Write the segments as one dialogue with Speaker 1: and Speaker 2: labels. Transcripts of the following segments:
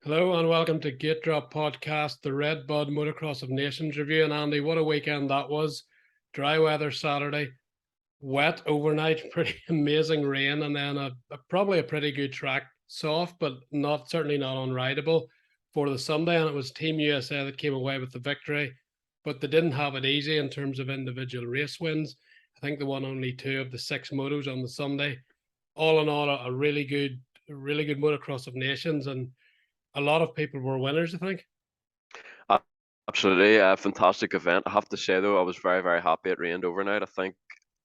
Speaker 1: Hello and welcome to GateDrop podcast, the Red Bud Motocross of Nations review. And Andy, what a weekend that was. Dry weather Saturday, wet overnight, pretty amazing rain, and then probably a pretty good track, soft, but certainly not unrideable for the Sunday. And it was Team USA that came away with the victory, but they didn't have it easy in terms of individual race wins. I think they won only 2 of the 6 motos on the Sunday. All in all, a really good Motocross of Nations, and a lot of people were winners, I think.
Speaker 2: A- Absolutely, a fantastic event. I have to say though, I was very, very happy it rained overnight. I think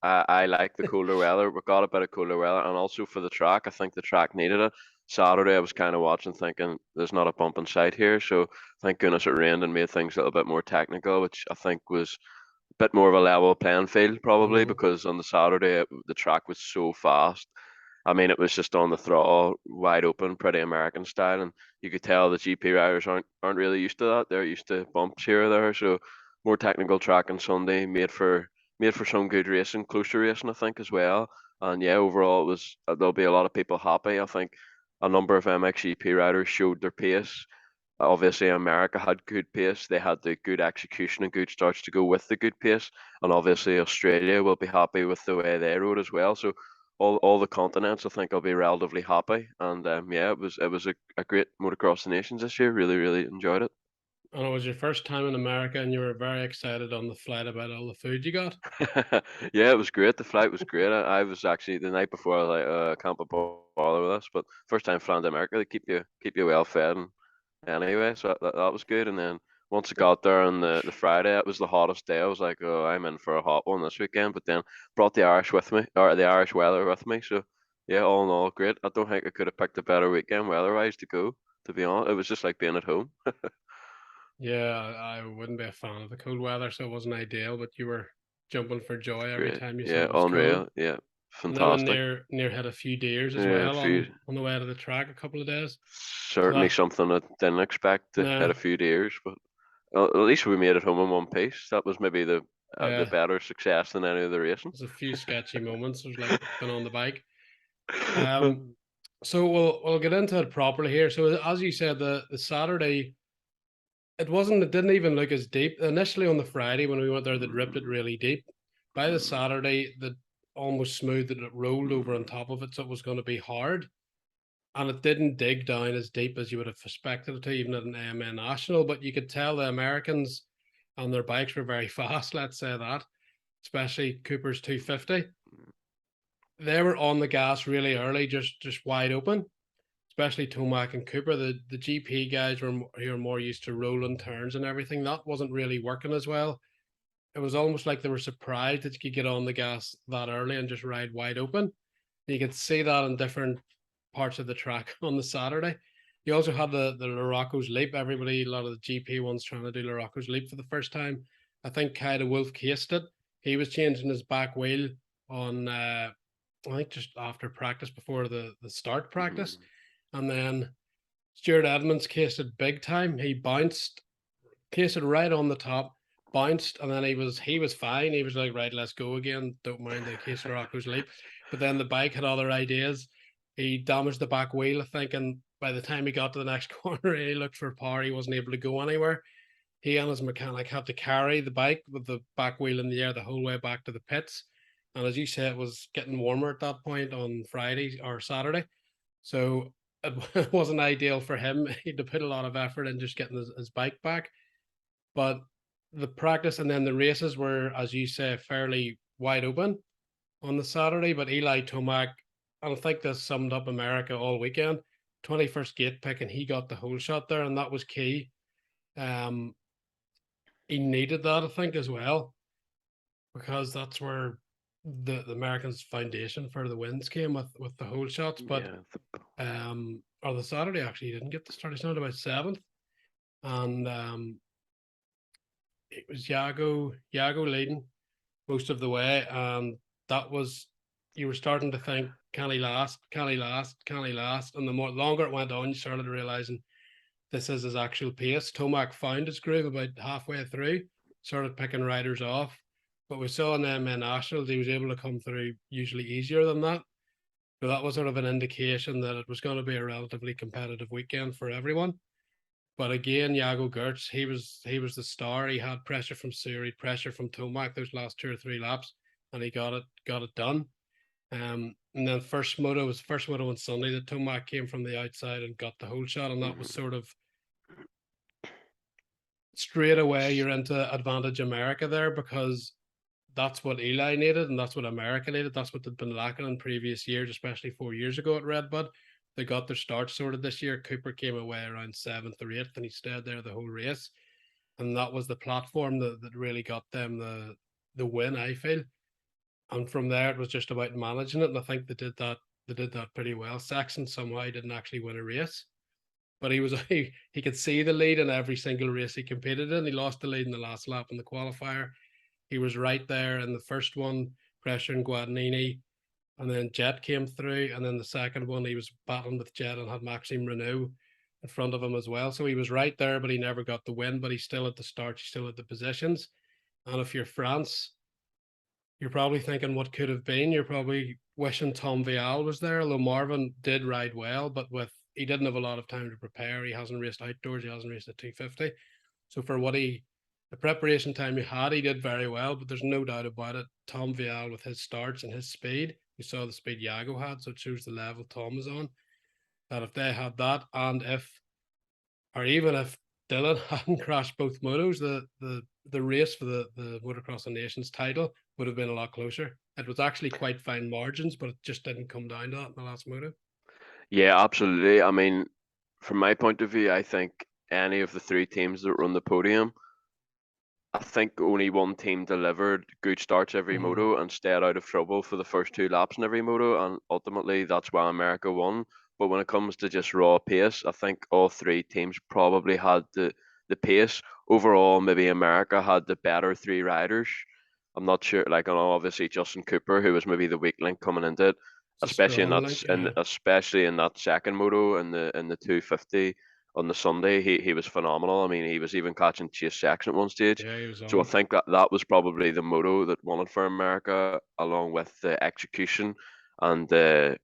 Speaker 2: I like the colder weather. We got a bit of cooler weather, and also for the track, I think the track needed it. Saturday, I was kind of watching, thinking there's not a bump in sight here, so thank goodness it rained and made things a little bit more technical, which I think was a bit more of a level playing field probably because on the Saturday the track was so fast. I mean, it was just on the throttle, wide open, pretty American style, and you could tell the GP riders aren't really used to that. They're used to bumps here or there, so more technical track on Sunday, made for some good racing, closer racing, I think as well. And yeah, overall, it was there'll be a lot of people happy. I think a number of MXGP riders showed their pace. Obviously, America had good pace. They had the good execution and good starts to go with the good pace. And obviously, Australia will be happy with the way they rode as well. So all the continents, I think, will be relatively happy. And yeah, it was a great Motocross of Nations this year. Really, really enjoyed it.
Speaker 1: And it was your first time in America, and you were very excited on the flight about all the food you got.
Speaker 2: Yeah, it was great. The flight was great. I was actually the night before, I was like, I can't be bothered with this. But first time flying to America, they keep you well fed and anyway, so that was good. And then once I got there on the Friday, it was the hottest day. I was like, oh, I'm in for a hot one this weekend. But then brought the Irish with me, or the Irish weather with me. So yeah, all in all, great. I don't think I could have picked a better weekend weather-wise to go. To be honest, it was just like being at home.
Speaker 1: Yeah, I wouldn't be a fan of the cold weather, so it wasn't ideal, but you were jumping for joy every
Speaker 2: Great.
Speaker 1: time you said
Speaker 2: Yeah,
Speaker 1: it was cold.
Speaker 2: unreal. Yeah,
Speaker 1: And then we
Speaker 2: fantastic.
Speaker 1: near had a few deers as
Speaker 2: Yeah, a
Speaker 1: well
Speaker 2: few.
Speaker 1: on the way to the track a couple of days. So
Speaker 2: Certainly
Speaker 1: that
Speaker 2: something I didn't expect to hit
Speaker 1: nah,
Speaker 2: a few deers, but at least we made it home in one piece. That was maybe the
Speaker 1: yeah,
Speaker 2: better success than any of the racing.
Speaker 1: there's a few sketchy moments. It was like been on the bike. Um, so we'll get into it properly here. So as you said, the Saturday it didn't even look as deep. Initially on the Friday when we went there, they'd ripped it really deep. By the Saturday, the almost smooth that it rolled over on top of it, so it was going to be hard. And it didn't dig down as deep as you would have expected it to, even at an AMA National. But you could tell the Americans on their bikes were very fast, let's say that, especially Cooper's 250. They were on the gas really early, just wide open, especially Tomac and Cooper. The GP guys who are more used to rolling turns and everything. That wasn't really working as well. It was almost like they were surprised that you could get on the gas that early and just ride wide open. You could see that in different parts of the track on the Saturday. You also had the Larocco's Leap. Everybody, a lot of the GP ones trying to do Larocco's Leap for the first time. I think Kai de Wolf cased it. He was changing his back wheel on I think just after practice before the start practice. And then Stuart Edmonds cased it big time. He bounced, cased it right on the top, bounced, and then he was fine. He was like, right, let's go again. Don't mind the case Rocco's Leap. But then the bike had other ideas. He damaged the back wheel, I think, and by the time he got to the next corner, he looked for power. He wasn't able to go anywhere. He and his mechanic had to carry the bike with the back wheel in the air the whole way back to the pits. And as you said, it was getting warmer at that point on Friday or Saturday. So it wasn't ideal for him. He had to put a lot of effort in just getting his bike back. But the practice and then the races were, as you say, fairly wide open on the Saturday. But Eli Tomac, I think this summed up America all weekend. 21st gate pick, and he got the whole shot there, and that was key. Um, he needed that, I think, as well, because that's where the Americans' foundation for the wins came with the whole shots. But
Speaker 2: Yeah,
Speaker 1: or the Saturday actually he didn't get the start. He started about 7th, and it was Jago leading most of the way, and that was you were starting to think, can he last? Can he last? Can he last? And the more longer it went on, you started realizing this is his actual pace. Tomac found his groove about halfway through, started picking riders off. But we saw in the MN Nationals, he was able to come through usually easier than that. So that was sort of an indication that it was going to be a relatively competitive weekend for everyone. But again, Jago Garch, he was the star. He had pressure from Suri, pressure from Tomac those last 2 or 3 laps, and he got it done. And then first moto on Sunday. The Tomac came from the outside and got the whole shot, and that was sort of straight away you're into advantage America there, because that's what Eli needed and that's what America needed. That's what they'd been lacking in previous years, especially 4 years ago at Red Bud. They got their start sorted this year. Cooper came away around 7th or 8th, and he stayed there the whole race. And that was the platform that really got them the win, I feel. And from there, it was just about managing it. And I think they did that. They did that pretty well. Saxon somehow didn't actually win a race, but he was he could see the lead in every single race he competed in. He lost the lead in the last lap in the qualifier. He was right there in the first one, pressuring Guadagnini, and then Jet came through, and then the second one he was battling with Jet and had Maxime Renault in front of him as well. So he was right there, but he never got the win. But he's still at the start. He's still at the positions. And if you're France, you're probably thinking what could have been. You're probably wishing Tom Vial was there, although Marvin did ride well, but he didn't have a lot of time to prepare. He hasn't raced outdoors. He hasn't raced at 250. So for the preparation time he had, he did very well, but there's no doubt about it. Tom Vial with his starts and his speed, you saw the speed Jago had, so it shows the level Tom was on. That if they had that, and even if Dylan hadn't crashed both motos, the race for the Motocross of Nations title would have been a lot closer. It was actually quite fine margins, but it just didn't come down to that in the last moto.
Speaker 2: Yeah, absolutely. I mean, from my point of view, I think any of the three teams that run the podium, I think only one team delivered good starts every moto and stayed out of trouble for the first 2 laps in every moto, and ultimately that's why America won. But when it comes to just raw pace, I think all three teams probably had the pace. Overall, maybe America had the better three riders. I'm not sure, like, I know obviously Justin Cooper, who was maybe the weak link coming into it,
Speaker 1: It's a strong link,
Speaker 2: especially in that second moto in the 250 on the Sunday, he was phenomenal. I mean, he was even catching Chase Jackson at one stage.
Speaker 1: Yeah, he was
Speaker 2: So I
Speaker 1: on.
Speaker 2: think that was probably the moto that won it for America, along with the execution and the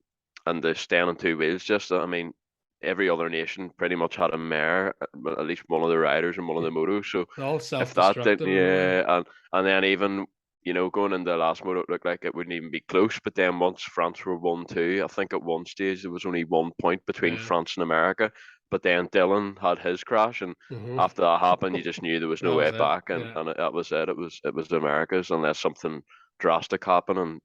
Speaker 2: staying on two wheels. Just, I mean, every other nation pretty much had a mare, at least one of the riders in one of the motos. So
Speaker 1: They're all
Speaker 2: if that did,
Speaker 1: self-destructive in a way.
Speaker 2: yeah, and then even, going into the last moto, it looked like it wouldn't even be close. But then once France were 1-2, I think at one stage there was only 1 point between
Speaker 1: Yeah.
Speaker 2: France and America. But then Dylan had his crash, and after that happened, you just knew there was no
Speaker 1: That
Speaker 2: way
Speaker 1: was it.
Speaker 2: back, and
Speaker 1: Yeah.
Speaker 2: that was it. It was the Americas, unless something drastic happened and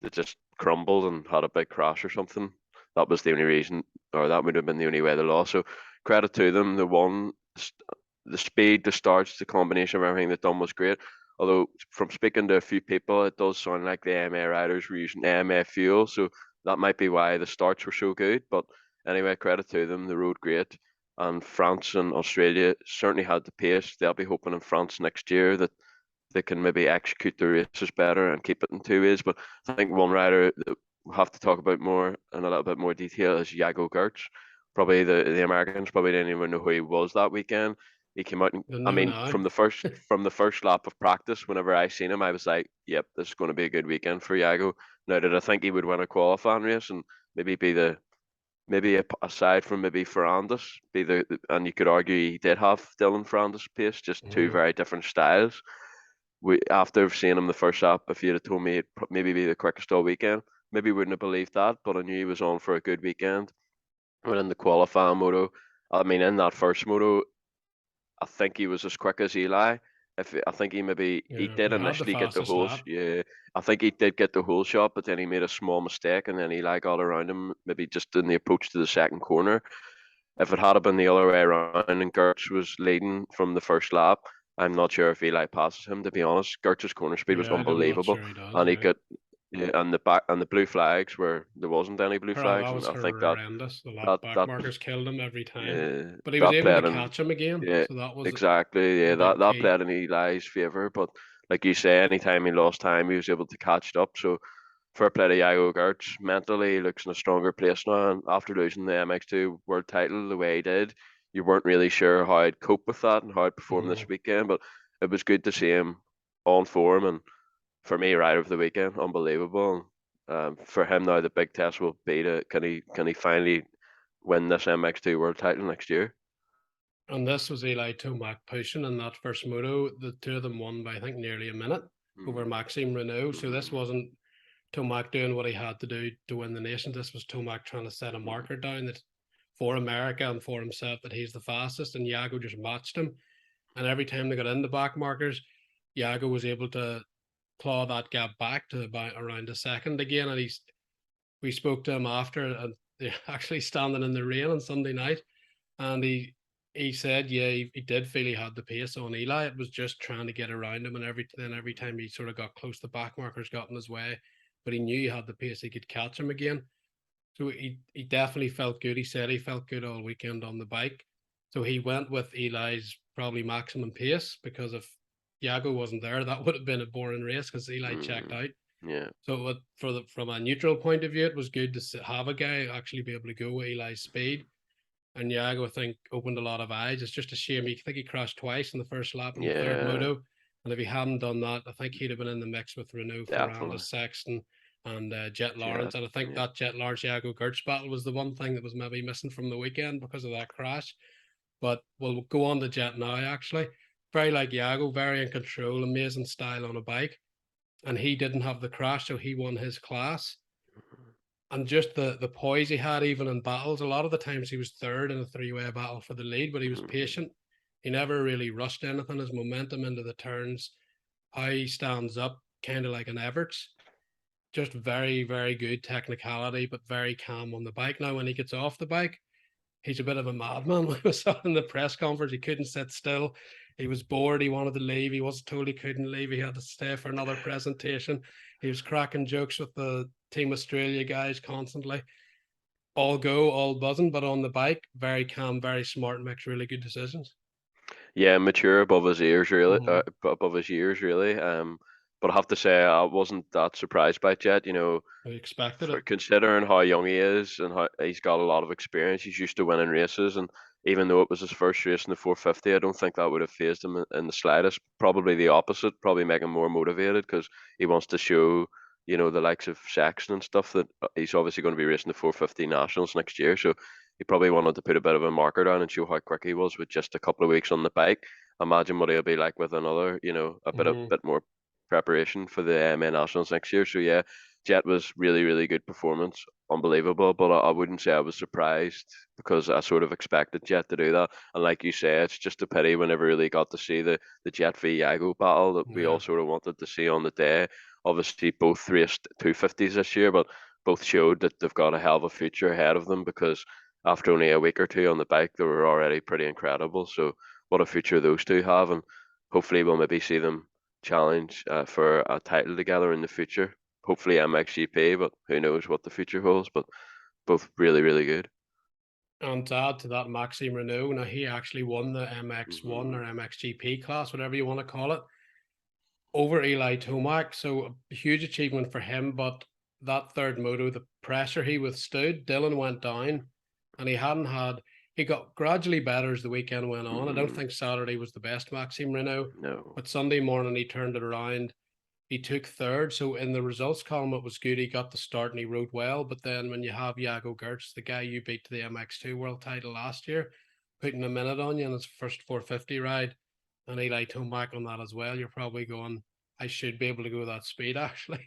Speaker 2: they just crumbled and had a big crash or something. That was the only reason, or that would have been the only way they lost. So credit to them. They won. The speed, the starts, the combination of everything they've done was great. Although from speaking to a few people, it does sound like the AMA riders were using AMA fuel, so that might be why the starts were so good. But anyway, credit to them. They rode great. And France and Australia certainly had the pace. They'll be hoping in France next year that they can maybe execute the races better and keep it in 2 ways. But I think one rider that we'll have to talk about more in a little bit more detail is Jago Garch. Probably the Americans probably didn't even know who he was that weekend. He came out and,
Speaker 1: They
Speaker 2: I
Speaker 1: know
Speaker 2: mean,
Speaker 1: now.
Speaker 2: from the first lap of practice, whenever I seen him, I was like, yep, this is going to be a good weekend for Jago. Now, did I think he would win a qualifying race and maybe be aside from maybe Fernandez, and you could argue he did have Dylan Fernandez pace, just two very different styles. After seeing him the first lap, if you'd have told me it'd maybe be the quickest all weekend, maybe wouldn't have believed that, but I knew he was on for a good weekend. When in the qualifying moto, I mean, in that first moto, I think he was as quick as Eli. I think he
Speaker 1: Yeah,
Speaker 2: did
Speaker 1: he had the
Speaker 2: initially get the
Speaker 1: fastest
Speaker 2: whole
Speaker 1: lap.
Speaker 2: yeah, I think he did get the whole shot, but then he made a small mistake, and then Eli got around him, maybe just in the approach to the second corner. If it had been the other way around and Gertz was leading from the first lap, I'm not sure if Eli passes him, to be honest. Gertz's corner speed was
Speaker 1: Yeah, I'm not
Speaker 2: unbelievable,
Speaker 1: sure he does.
Speaker 2: and he
Speaker 1: Yeah.
Speaker 2: got, yeah, and the blue flags where there wasn't any blue
Speaker 1: That
Speaker 2: flags, and
Speaker 1: was
Speaker 2: I think that
Speaker 1: horrendous. The lap
Speaker 2: that
Speaker 1: back
Speaker 2: that
Speaker 1: markers killed him every time,
Speaker 2: yeah,
Speaker 1: but he was
Speaker 2: that
Speaker 1: able to
Speaker 2: played in,
Speaker 1: catch him again.
Speaker 2: yeah,
Speaker 1: So that was
Speaker 2: exactly,
Speaker 1: a
Speaker 2: yeah,
Speaker 1: big
Speaker 2: that
Speaker 1: key.
Speaker 2: played in Eli's favour. But like you say, anytime he lost time, he was able to catch it up. So fair play to Jago Garch. Mentally, he looks in a stronger place now. And after losing the MX2 world title the way he did, you weren't really sure how I'd cope with that and how I'd perform this weekend. But it was good to see him on form. And for me, rider of the weekend, unbelievable. For him now, the big test will be to can he finally win this MX2 world title next year?
Speaker 1: And this was Eli Tomac pushing in that first moto. The two of them won by, I think, nearly a minute over Maxime Renault. So this wasn't Tomac doing what he had to do to win the nation. This was Tomac trying to set a marker down that for America and for himself that he's the fastest, and Jago just matched him. And every time they got into back markers, Jago was able to claw that gap back to about around a second again. And we spoke to him after, and they're actually standing in the rain on Sunday night, and he said, yeah, he did feel he had the pace on Eli. It was just trying to get around him, and every time he sort of got close, the back markers got in his way. But he knew he had the pace; he could catch him again. So he definitely felt good. He said he felt good all weekend on the bike. So he went with Eli's probably maximum pace, because if Jago wasn't there, that would have been a boring race because Eli checked out.
Speaker 2: Yeah.
Speaker 1: So from a neutral point of view, it was good to have a guy actually be able to go with Eli's speed. And Jago, I think, opened a lot of eyes. It's just a shame. I think he crashed twice in the first lap in the third moto. And if he hadn't done that, I think he'd have been in the mix with Renault, Ferrandis, Sexton, and Jet Lawrence. And I think that Jet Lawrence Jago Garch battle was the one thing that was maybe missing from the weekend because of that crash. But we'll go on to Jet now, actually. Very like Jago, very in control, amazing style on a bike. And he didn't have the crash, so he won his class. And just the poise he had, even in battles. A lot of the times he was third in a three-way battle for the lead, but he was patient. He never really rushed anything. His momentum into the turns, how he stands up, kind of like an Everts. Just very, very good technicality, but very calm on the bike. Now, when he gets off the bike, he's a bit of a madman. We saw in the press conference, he couldn't sit still. He was bored. He wanted to leave. He wasn't told he couldn't leave. He had to stay for another presentation. He was cracking jokes with the Team Australia guys constantly. All go, all buzzing, but on the bike, very calm, very smart, and makes really good decisions.
Speaker 2: Yeah, mature above his ears, really. Above his years, really. But I have to say, I wasn't that surprised by Jet. You know,
Speaker 1: I expected it.
Speaker 2: Considering how young he is and how he's got a lot of experience, he's used to winning races. And even though it was his first race in the 450, I don't think that would have fazed him in the slightest. Probably the opposite. Probably make him more motivated because he wants to show, you know, the likes of Sexton and stuff that he's obviously going to be racing the 450 Nationals next year. So he probably wanted to put a bit of a marker down and show how quick he was with just a couple of weeks on the bike. Imagine what he'll be like with another, you know, a bit more preparation for the AMA Nationals next year. So yeah, Jet was really good performance, unbelievable. But I wouldn't say I was surprised because I sort of expected Jet to do that. And like you say, it's just a pity we never really got to see the Jet v Jago battle that we all sort of wanted to see on the day. Obviously, both raced 250s this year, but both showed that they've got a hell of a future ahead of them because after only a week or two on the bike, they were already pretty incredible. So what a future those two have, and hopefully we'll maybe see them challenge for a title together in the future. Hopefully MXGP, but who knows what the future holds. But both really good.
Speaker 1: And to add to that, Maxime Renault, now he actually won the MX1 or MXGP class, whatever you want to call it, over Eli Tomac. So a huge achievement for him. But that third moto, the pressure he withstood, Dylan went down, and he got gradually better as the weekend went on. I don't think Saturday was the best Maxime Renault.
Speaker 2: No.
Speaker 1: But Sunday morning he turned it around. He took third. So in the results column, it was good. He got the start and he rode well. But then when you have Jago Garch, the guy you beat to the MX2 world title last year, putting a minute on you in his first 450 ride, and Eli Tomac on that as well, you're probably going, I should be able to go that speed actually.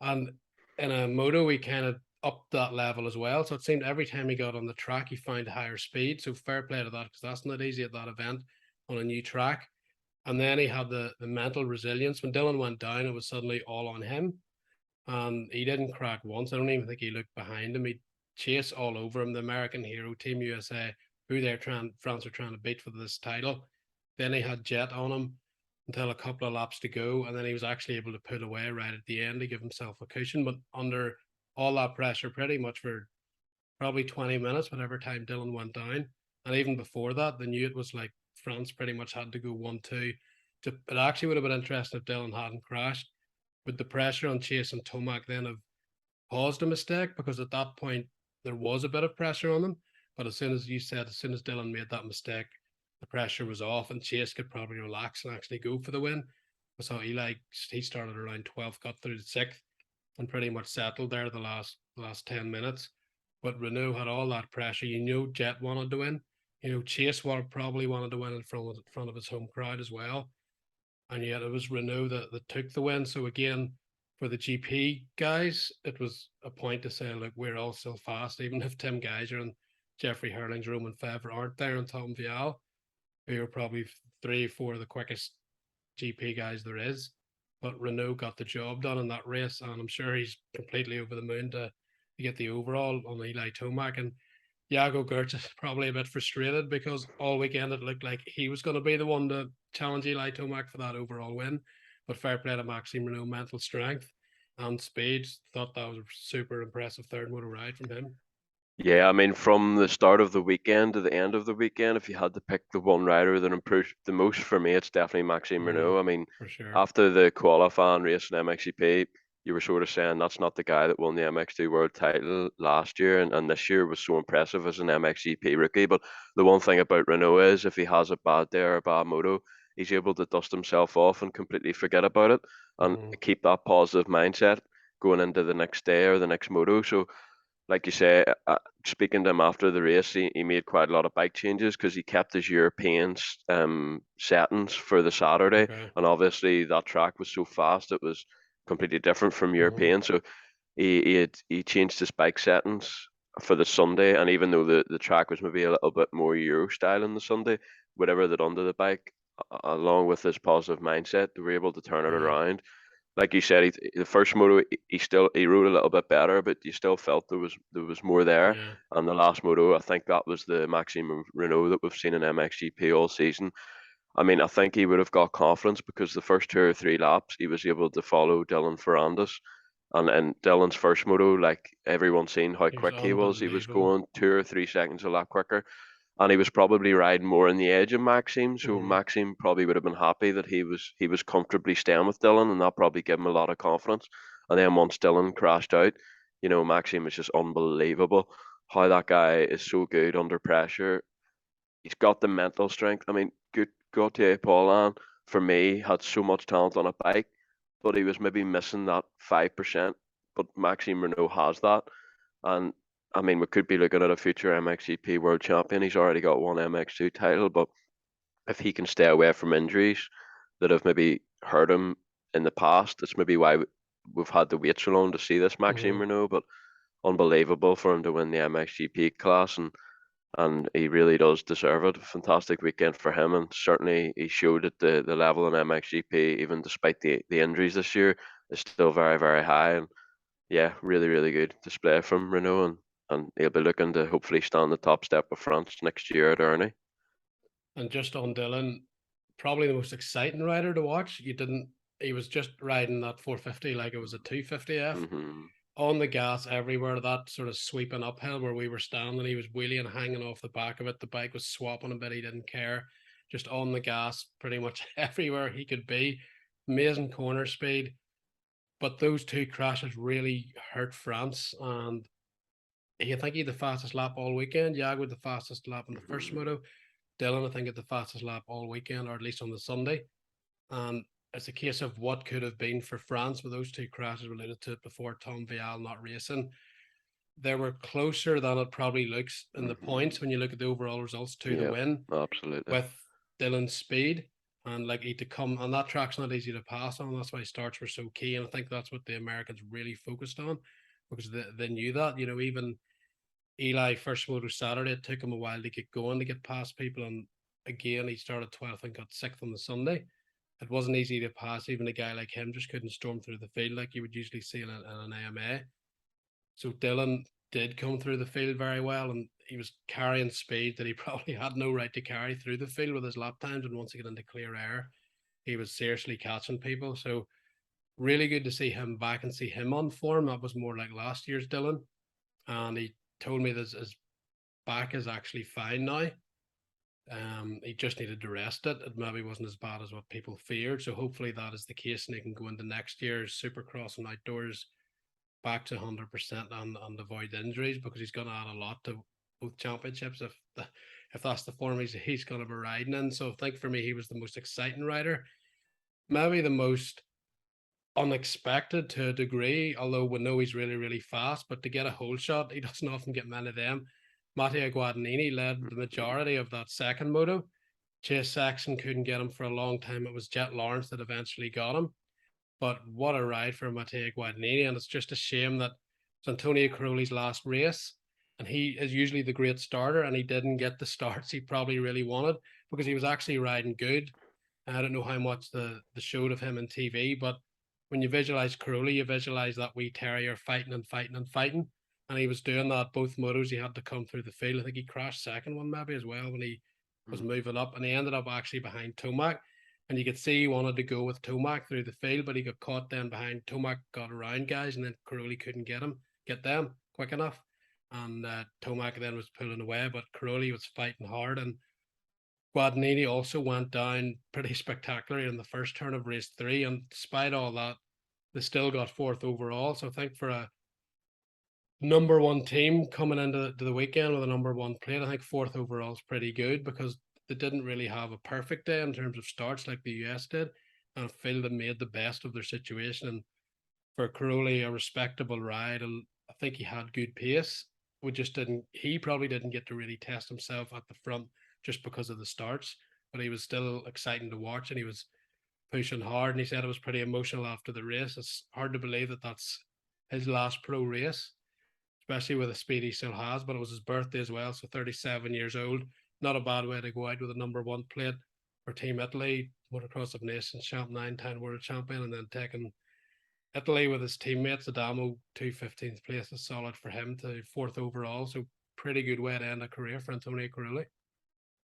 Speaker 1: And in a moto, he kind of upped that level as well. So it seemed every time he got on the track, he found higher speed. So fair play to that, because that's not easy at that event on a new track. And then he had the mental resilience. When Dylan went down, it was suddenly all on him. And he didn't crack once. I don't even think he looked behind him. He chased all over him. The American hero, Team USA, who France are trying to beat for this title. Then he had Jet on him until a couple of laps to go. And then he was actually able to pull away right at the end to give himself a cushion. But under all that pressure, pretty much for probably 20 minutes, whatever time Dylan went down. And even before that, they knew it was like France pretty much had to go 1-2. It actually would have been interesting if Dylan hadn't crashed. Would the pressure on Chase and Tomac then have caused a mistake? Because at that point, there was a bit of pressure on them. But as soon as you said, as soon as Dylan made that mistake, the pressure was off and Chase could probably relax and actually go for the win. So he started around 12th, got through to 6th, and pretty much settled there the last 10 minutes. But Renault had all that pressure. You knew Jet wanted to win. Chase probably wanted to win in front of his home crowd as well. And yet it was Renault that took the win. So again, for the GP guys, it was a point to say, look, we're all still fast, even if Tim Geiser and Jeffrey Hurlings, Roman Febvre aren't there, and Tom Vial, who are probably 3 or 4 of the quickest GP guys there is. But Renault got the job done in that race, and I'm sure he's completely over the moon to get the overall on Eli Tomac. And Jago Garch is probably a bit frustrated because all weekend it looked like he was going to be the one to challenge Eli Tomac for that overall win. But fair play to Maxime Renault, mental strength and speed. Thought that was a super impressive third moto ride from him.
Speaker 2: Yeah, I mean, from the start of the weekend to the end of the weekend, if you had to pick the one rider that improved the most, for me, it's definitely Maxime Renault. I mean,
Speaker 1: For sure.
Speaker 2: after the qualifying race in MXGP, you were sort of saying that's not the guy that won the MX2 world title last year, and this year was so impressive as an MXGP rookie. But the one thing about Renault is if he has a bad day or a bad moto, he's able to dust himself off and completely forget about it and keep that positive mindset going into the next day or the next moto. So, like you say, speaking to him after the race, he made quite a lot of bike changes because he kept his European settings for the Saturday.
Speaker 1: Okay.
Speaker 2: And obviously that track was so fast, it was completely different from European. So he changed his bike settings for the Sunday. And even though the track was maybe a little bit more Euro style on the Sunday, whatever that under the bike, along with his positive mindset, they were able to turn it around. Like you said, the first moto he rode a little bit better, but you still felt there was more there.
Speaker 1: Yeah.
Speaker 2: And the last moto, I think that was the Maxime Renault that we've seen in MXGP all season. I mean, I think he would have got confidence because the first 2 or 3 laps he was able to follow Reuben Fernandez. And in Dylan's first moto, like everyone seen how
Speaker 1: He was
Speaker 2: quick he was. He was
Speaker 1: unbelievable.
Speaker 2: going 2 or 3 seconds a lap quicker, and he was probably riding more on the edge of Maxime. So Maxime probably would have been happy that he was comfortably staying with Dylan, and that probably gave him a lot of confidence. And then once Dylan crashed out, Maxime was just unbelievable. How that guy is so good under pressure. He's got the mental strength. I mean, good Gautier Paulin for me had so much talent on a bike, but he was maybe missing that 5%. But Maxime Renault has that, and I mean, we could be looking at a future MXGP world champion. He's already got one MX2 title, but if he can stay away from injuries that have maybe hurt him in the past, it's maybe why we've had to wait so long to see this Maxime Renault. But unbelievable for him to win the MXGP class, and he really does deserve it. Fantastic weekend for him, and certainly he showed at the level in MXGP, even despite the injuries this year, is still very, very high. And yeah, really, really good display from Renault, and he'll be looking to hopefully stand the top step of France next year at Ernie.
Speaker 1: And just on Dylan, probably the most exciting rider to watch. He was just riding that 450 like it was a 250F. On the gas everywhere, that sort of sweeping uphill where we were standing, he was wheeling, hanging off the back of it. The bike was swapping a bit, he didn't care. Just on the gas pretty much everywhere he could be. Amazing corner speed. But those 2 crashes really hurt France, and I think he had the fastest lap all weekend. Jago had the fastest lap in the first moto. Dylan, I think, had the fastest lap all weekend, or at least on the Sunday. And it's a case of what could have been for France with those 2 crashes related to it before. Tom Vial not racing. They were closer than it probably looks in the points when you look at the overall results to the win.
Speaker 2: Absolutely.
Speaker 1: With Dylan's speed and like he to come on that track's not easy to pass on. That's why starts were so key. And I think that's what the Americans really focused on because they knew that, even Eli first moto Saturday, it took him a while to get going to get past people. And again, he started 12th and got 6th on the Sunday. It wasn't easy to pass. Even a guy like him just couldn't storm through the field like you would usually see in an AMA. So Dylan did come through the field very well, and he was carrying speed that he probably had no right to carry through the field with his lap times. And once he got into clear air, he was seriously catching people. So really good to see him back and see him on form. That was more like last year's Dylan. And he told me that his back is actually fine now. He just needed to rest it. It maybe wasn't as bad as what people feared. So hopefully that is the case, and he can go into next year's Supercross and outdoors back to 100% and avoid injuries, because he's going to add a lot to both championships if that's the form he's going to be riding in. So I think for me, he was the most exciting rider, maybe the most unexpected to a degree, although we know he's really, really fast. But to get a hole shot, he doesn't often get many of them. Matteo Guadagnini led the majority of that second moto. Chase Sexton couldn't get him for a long time. It was Jet Lawrence that eventually got him. But what a ride for Matteo Guadagnini. And it's just a shame that it's Antonio Caroli's last race. And he is usually the great starter, and he didn't get the starts he probably really wanted because he was actually riding good. And I don't know how much the showed of him on TV, but when you visualize Caroli, you visualize that wee terrier fighting and fighting and fighting. And he was doing that both motos. He had to come through the field. I think he crashed second one maybe as well when he was moving up, and he ended up actually behind Tomac. And you could see he wanted to go with Tomac through the field, but he got caught then behind. Tomac got around guys, and then Caroli couldn't get them quick enough. And Tomac then was pulling away, but Caroli was fighting hard. And Guadagnini also went down pretty spectacularly in the first turn of race 3. And despite all that, they still got 4th overall. So I think for a number 1 team coming into the weekend with a number 1 plate, I think 4th overall is pretty good because they didn't really have a perfect day in terms of starts like the US did. And I feel they made the best of their situation. And for Caroli, a respectable ride. I think he had good pace. He probably didn't get to really test himself at the front just because of the starts, but he was still exciting to watch and he was pushing hard. And he said it was pretty emotional after the race. It's hard to believe that that's his last pro race, especially with the speed he still has, but it was his birthday as well. So 37 years old, not a bad way to go out with a number 1 plate for Team Italy, Motocross of Nations champ, 9-time world champion, and then taking Italy with his teammates. Adamo, 15th place is solid for him to 4th overall. So pretty good way to end a career for Antonio Caroli.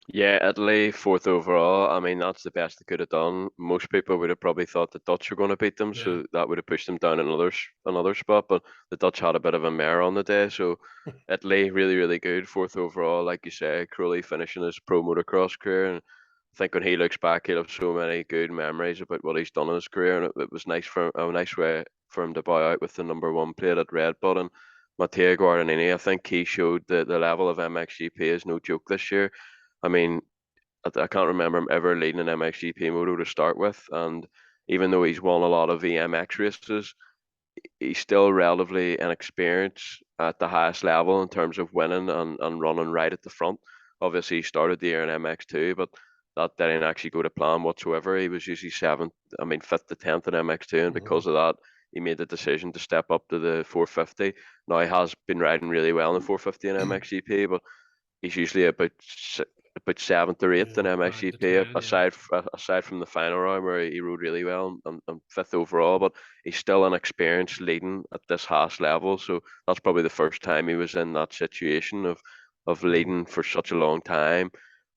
Speaker 2: Yeah, Italy 4th overall. I mean, that's the best they could have done. Most people would have probably thought the Dutch were going to beat them, so that would have pushed them down another spot. But the Dutch had a bit of a mare on the day, so Italy really, really good 4th overall. Like you say, Crowley finishing his pro motocross career, and I think when he looks back, he'll have so many good memories about what he's done in his career, and it was nice for a nice way for him to bow out with the number 1 plate at Red Bull. And Matteo Guadagnini, I think he showed the level of MXGP is no joke this year. I mean, I can't remember him ever leading an MXGP moto to start with, and even though he's won a lot of VMX races, he's still relatively inexperienced at the highest level in terms of winning and running right at the front. Obviously, he started the year in MX2, but that didn't actually go to plan whatsoever. He was usually 5th to 10th in MX2, and because of that, he made the decision to step up to the 450. Now, he has been riding really well in the 450 in MXGP, but he's usually about 7th or 8th in MXGP, aside from the final round where he rode really well and 5th overall. But he's still inexperienced leading at this highest level, so that's probably the first time he was in that situation of leading for such a long time,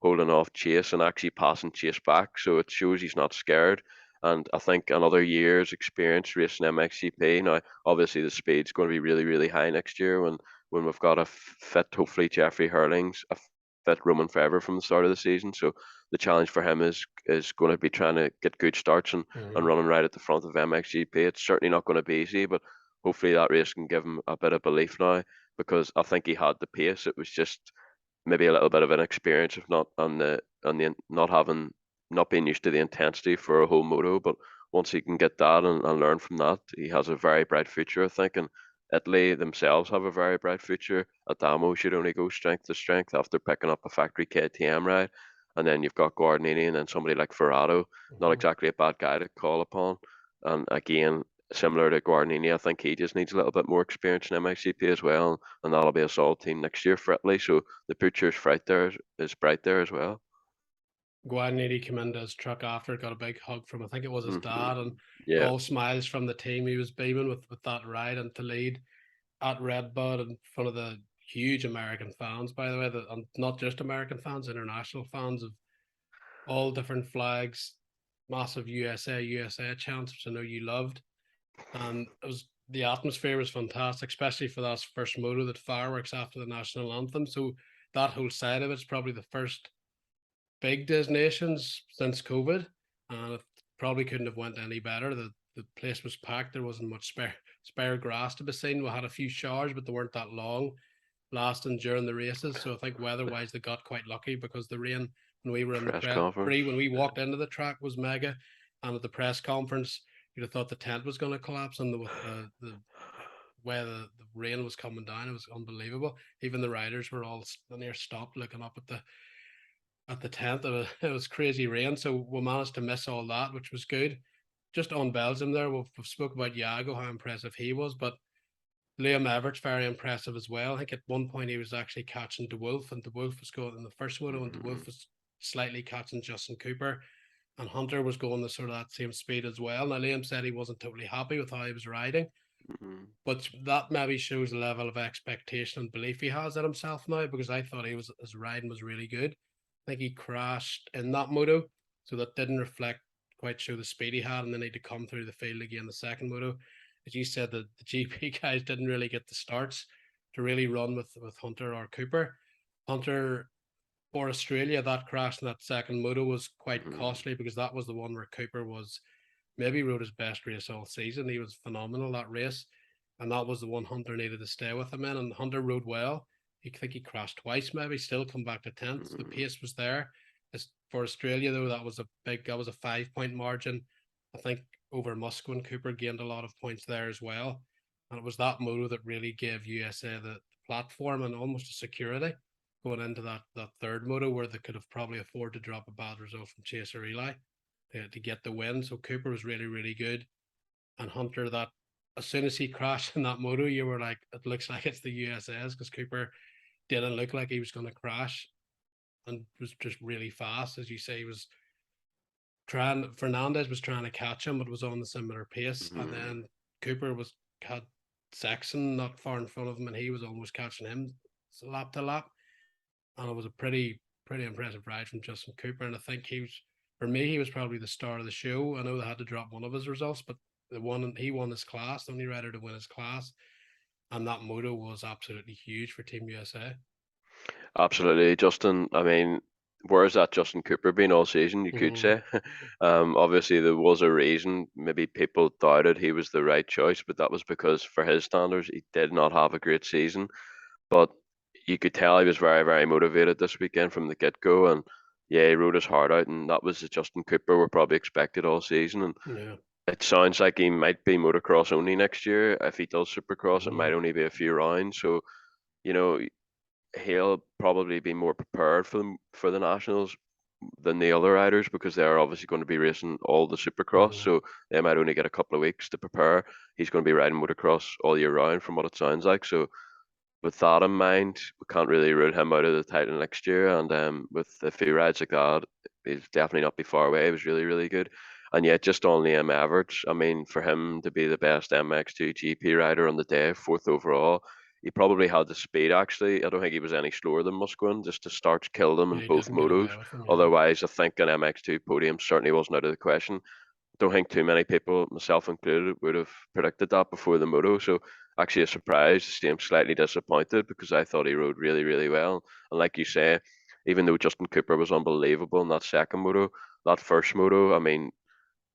Speaker 2: holding off Chase and actually passing Chase back. So it shows he's not scared. And I think another year's experience racing MXGP. Now, obviously, the speed's going to be really, really high next year when we've got a fit, hopefully, Jeffrey Hurlings, a fit Roman Forever from the start of the season. So the challenge for him is going to be trying to get good starts and running right at the front of MXGP. It's certainly not going to be easy, but hopefully that race can give him a bit of belief now, because I think he had the pace. It was just maybe a little bit of inexperience, if not on the not being used to the intensity for a whole moto. But once he can get that and learn from that, he has a very bright future, I think. And Italy themselves have a very bright future. Adamo should only go strength to strength after picking up a factory KTM ride. And then you've got Guadagnini and then somebody like Ferrado, not exactly a bad guy to call upon. And again, similar to Guadagnini, I think he just needs a little bit more experience in MXGP as well. And that'll be a solid team next year for Italy. So the future's bright there as well.
Speaker 1: Guadagnini came into his truck after, got a big hug from, I think it was his dad, and
Speaker 2: Yeah,
Speaker 1: all smiles from the team. He was beaming with that ride and to lead at Red Bud in front of the huge American fans, by the way, and not just American fans, international fans of all different flags, massive USA chants, which I know you loved. And the atmosphere was fantastic, especially for that first moto, that fireworks after the national anthem. So that whole side of it's probably the first big destinations since COVID, and it probably couldn't have went any better. The place was packed. There wasn't much spare grass to be seen. We had a few showers, but they weren't that long lasting during the races. So I think weather-wise they got quite lucky, because the rain when we were in
Speaker 2: press
Speaker 1: the
Speaker 2: conference.
Speaker 1: when we walked into the track was mega, and at the press conference you'd have thought the tent was going to collapse, and with the way the rain was coming down, it was unbelievable. Even the riders were all near stopped looking up at the tent. It was crazy rain, so we managed to miss all that, which was good. Just on Belgium there, we've spoke about Jago, how impressive he was, but Liam Everett's very impressive as well. I think at one point he was actually catching De Wolf, and De Wolf was going in the first moto, and De Wolf was slightly catching Justin Cooper, and Hunter was going the sort of that same speed as well. Now Liam said he wasn't totally happy with how he was riding, but that maybe shows the level of expectation and belief he has in himself now, because I thought his riding was really good. I think he crashed in that moto, so that didn't reflect quite show the speed he had, and then he had to come through the field again the second moto. As you said, the GP guys didn't really get the starts to really run with Hunter or Cooper. Hunter, for Australia, that crash in that second moto was quite costly, because that was the one where Cooper was maybe rode his best race all season. He was phenomenal that race, and that was the one Hunter needed to stay with him in. And Hunter rode well. I think he crashed twice, maybe still come back to 10th. The pace was there. As for Australia, though, that was a 5-point margin. I think over MXoN. Cooper gained a lot of points there as well. And it was that moto that really gave USA the platform and almost a security going into that third moto, where they could have probably afforded to drop a bad result from Chase or Eli to get the win. So Cooper was really, really good. And Hunter, that as soon as he crashed in that moto, you were like, it looks like it's the USA's, because Cooper didn't look like he was going to crash and was just really fast. As you say, he was Fernandez was trying to catch him, but was on the similar pace. And then Cooper had Sexton not far in front of him, and he was almost catching him lap to lap. And it was a pretty impressive ride from Justin Cooper. And I think for me, he was probably the star of the show. I know they had to drop one of his results, but he won his class, the only rider to win his class. And that moto was absolutely huge for Team USA.
Speaker 2: Absolutely, Justin. I mean, where's that Justin Cooper been all season, you could say? Obviously, there was a reason. Maybe people doubted he was the right choice, but that was because, for his standards, he did not have a great season. But you could tell he was very, very motivated this weekend from the get-go. And yeah, he rode his heart out, and that was the Justin Cooper we're probably expected all season. And
Speaker 1: Yeah.
Speaker 2: it sounds like he might be motocross only next year. If he does supercross, it might only be a few rounds. So, you know, he'll probably be more prepared for the nationals than the other riders, because they're obviously going to be racing all the supercross, so they might only get a couple of weeks to prepare. He's going to be riding motocross all year round, from what it sounds like. So with that in mind, we can't really rule him out of the title next year. And if he rides like that, he'll definitely not be far away. He was really, really good. And yet, just on Liam Everett, I mean, for him to be the best MX2 GP rider on the day, fourth overall, he probably had the speed, actually. I don't think he was any slower than MXoN. Just the starts killed him in
Speaker 1: He
Speaker 2: both
Speaker 1: didn't get away
Speaker 2: motos.
Speaker 1: with him.
Speaker 2: Otherwise, I think an MX2 podium certainly wasn't out of the question. Don't think too many people, myself included, would have predicted that before the moto. So actually a surprise to see him slightly disappointed, because I thought he rode really, really well. And like you say, even though Justin Cooper was unbelievable in that second moto, that first moto, I mean,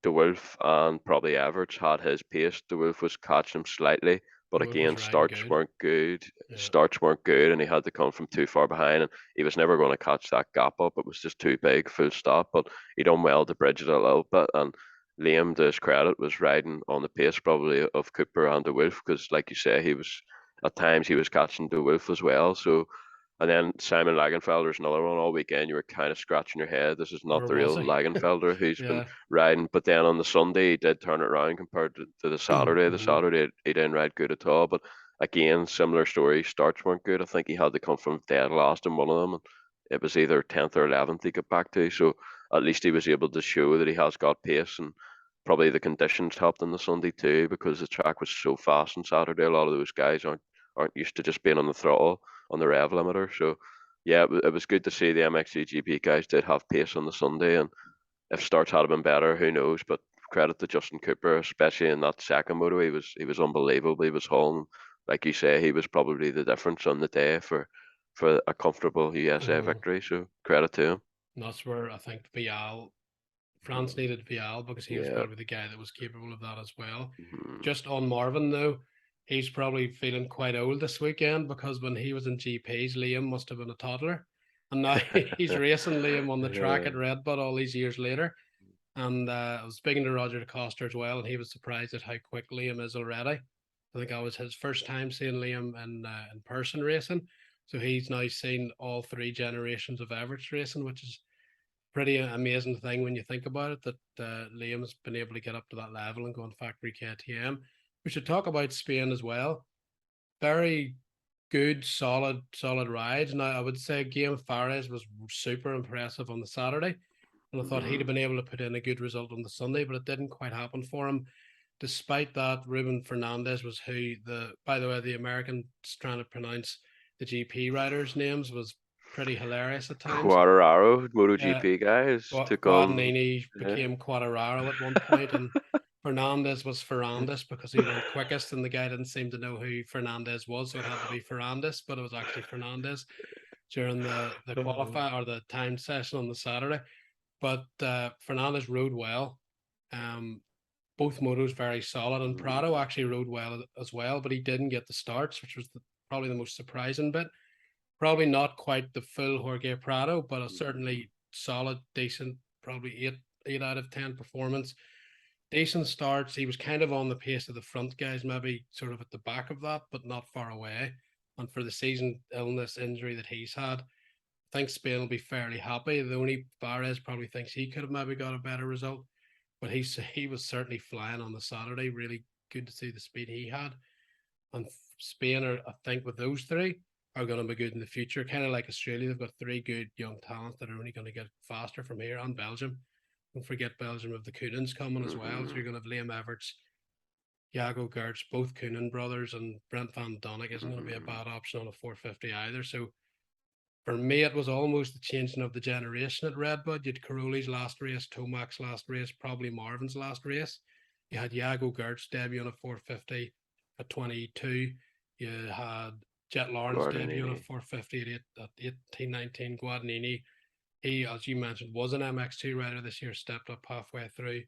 Speaker 2: De Wolf and probably Everts had his pace. De Wolf was catching him slightly, but
Speaker 1: Wolf was
Speaker 2: again,
Speaker 1: riding
Speaker 2: starts
Speaker 1: good.
Speaker 2: weren't good.
Speaker 1: Yeah.
Speaker 2: Starts weren't good, and he had to come from too far behind, and he was never going to catch that gap up. It was just too big, full stop. But he done well to bridge it a little bit. And Liam, to his credit, was riding on the pace probably of Cooper and De Wolf, because, like you say, he was at times he was catching De Wolf as well. So. And then Simon Lagenfelder's another one all weekend. You were kind of scratching your head. This is not
Speaker 1: Where
Speaker 2: the
Speaker 1: was
Speaker 2: real
Speaker 1: he?
Speaker 2: Lagenfelder who's been
Speaker 1: Yeah.
Speaker 2: riding. But then on the Sunday, he did turn it around compared to the Saturday. The Saturday, he didn't ride good at all. But again, similar story. Starts weren't good. I think he had to come from dead last in one of them. And it was either 10th or 11th he got back to. So at least he was able to show that he has got pace. And probably the conditions helped on the Sunday too, because the track was so fast on Saturday. A lot of those guys aren't used to just being on the throttle on the rev limiter. So yeah, it was good to see the MXGP guys did have pace on the Sunday. And if starts had been better, who knows? But credit to Justin Cooper, especially in that second moto, he was unbelievable. He was hauling, like you say, he was probably the difference on the day for a comfortable USA victory. So credit to him.
Speaker 1: And that's where I think France needed Vial, because he was
Speaker 2: Yeah.
Speaker 1: probably the guy that was capable of that as well.
Speaker 2: Mhm.
Speaker 1: Just on Marvin though, he's probably feeling quite old this weekend, because when he was in GPs, Liam must have been a toddler, and now he's racing Liam on the track
Speaker 2: Yeah.
Speaker 1: at Red Bull all these years later. And I was speaking to Roger DeCoster as well, and he was surprised at how quick Liam is already. I think that was his first time seeing Liam in person racing. So he's now seen all three generations of Everest racing, which is pretty amazing thing when you think about it, that Liam's been able to get up to that level and go on factory KTM. We should talk about Spain as well. Very good, solid rides. Now, I would say Guillaume Fares was super impressive on the Saturday, and I thought he'd have been able to put in a good result on the Sunday, but it didn't quite happen for him. Despite that, Reuben Fernandez was who by the way, the Americans trying to pronounce the GP riders' names was pretty hilarious at times.
Speaker 2: Quartararo,
Speaker 1: Yeah,
Speaker 2: MotoGP guys, took on.
Speaker 1: Guadagnini
Speaker 2: Yeah.
Speaker 1: became Quattararo at one point, and Fernandez was Ferrandis because he went quickest, and the guy didn't seem to know who Fernandez was, so it had to be Ferrandis, but it was actually Fernandez during the qualify or the time session on the Saturday. But Fernandez rode well. Both motos very solid, and Prado actually rode well as well, but he didn't get the starts, which was probably the most surprising bit. Probably not quite the full Jorge Prado, but a certainly solid, decent, probably eight out of 10 performance. Decent starts. He was kind of on the pace of the front guys, maybe sort of at the back of that, but not far away. And for the season illness injury that he's had, I think Spain will be fairly happy. The only Fares probably thinks he could have maybe got a better result, but he was certainly flying on the Saturday. Really good to see the speed he had. And Spain are, I think, with those three, are going to be good in the future. Kind of like Australia, they've got three good young talents that are only going to get faster from here. And Belgium, don't forget Belgium with the Coonans coming as well. So you're going to have Liam Everts, Jago Garch, both Coonan brothers, and Brent Van Donnick isn't going to be a bad option on a 450 either. So for me, it was almost the changing of the generation at Redbud. You had Caroli's last race, Tomac's last race, probably Marvin's last race. You had Jago Gertz debut on a 450 at 22. You had Jet Lawrence debut on a 450 at 18, 19. Guadagnini, he, as you mentioned, was an MX2 rider this year, stepped up halfway through.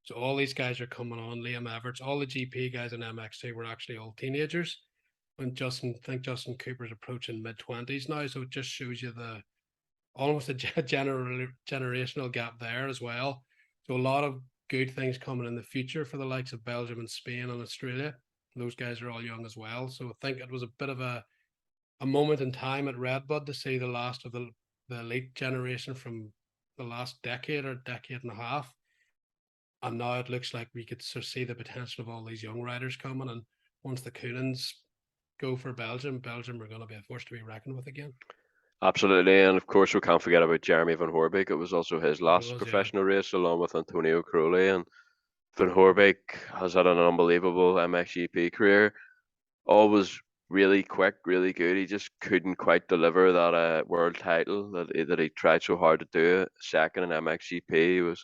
Speaker 1: So all these guys are coming on. Liam Everts, all the GP guys in MX2 were actually all teenagers. And I think Justin Cooper's approaching mid-20s now, so it just shows you the almost a generational gap there as well. So a lot of good things coming in the future for the likes of Belgium and Spain and Australia. Those guys are all young as well. So I think it was a bit of a moment in time at Redbud to see the last of the elite generation from the last decade or decade and a half. And now it looks like we could sort of see the potential of all these young riders coming. And once the Coonans go for Belgium are going to be a force to be reckoned with again.
Speaker 2: Absolutely, and of course we can't forget about Jeremy Van Hoorbeek. It was also his last
Speaker 1: Was, yeah.
Speaker 2: professional race along with Antonio Crowley, and Van Hoorbeek has had an unbelievable MXGP career. Always really quick, really good. He just couldn't quite deliver that world title that he tried so hard to do. Second in MXGP was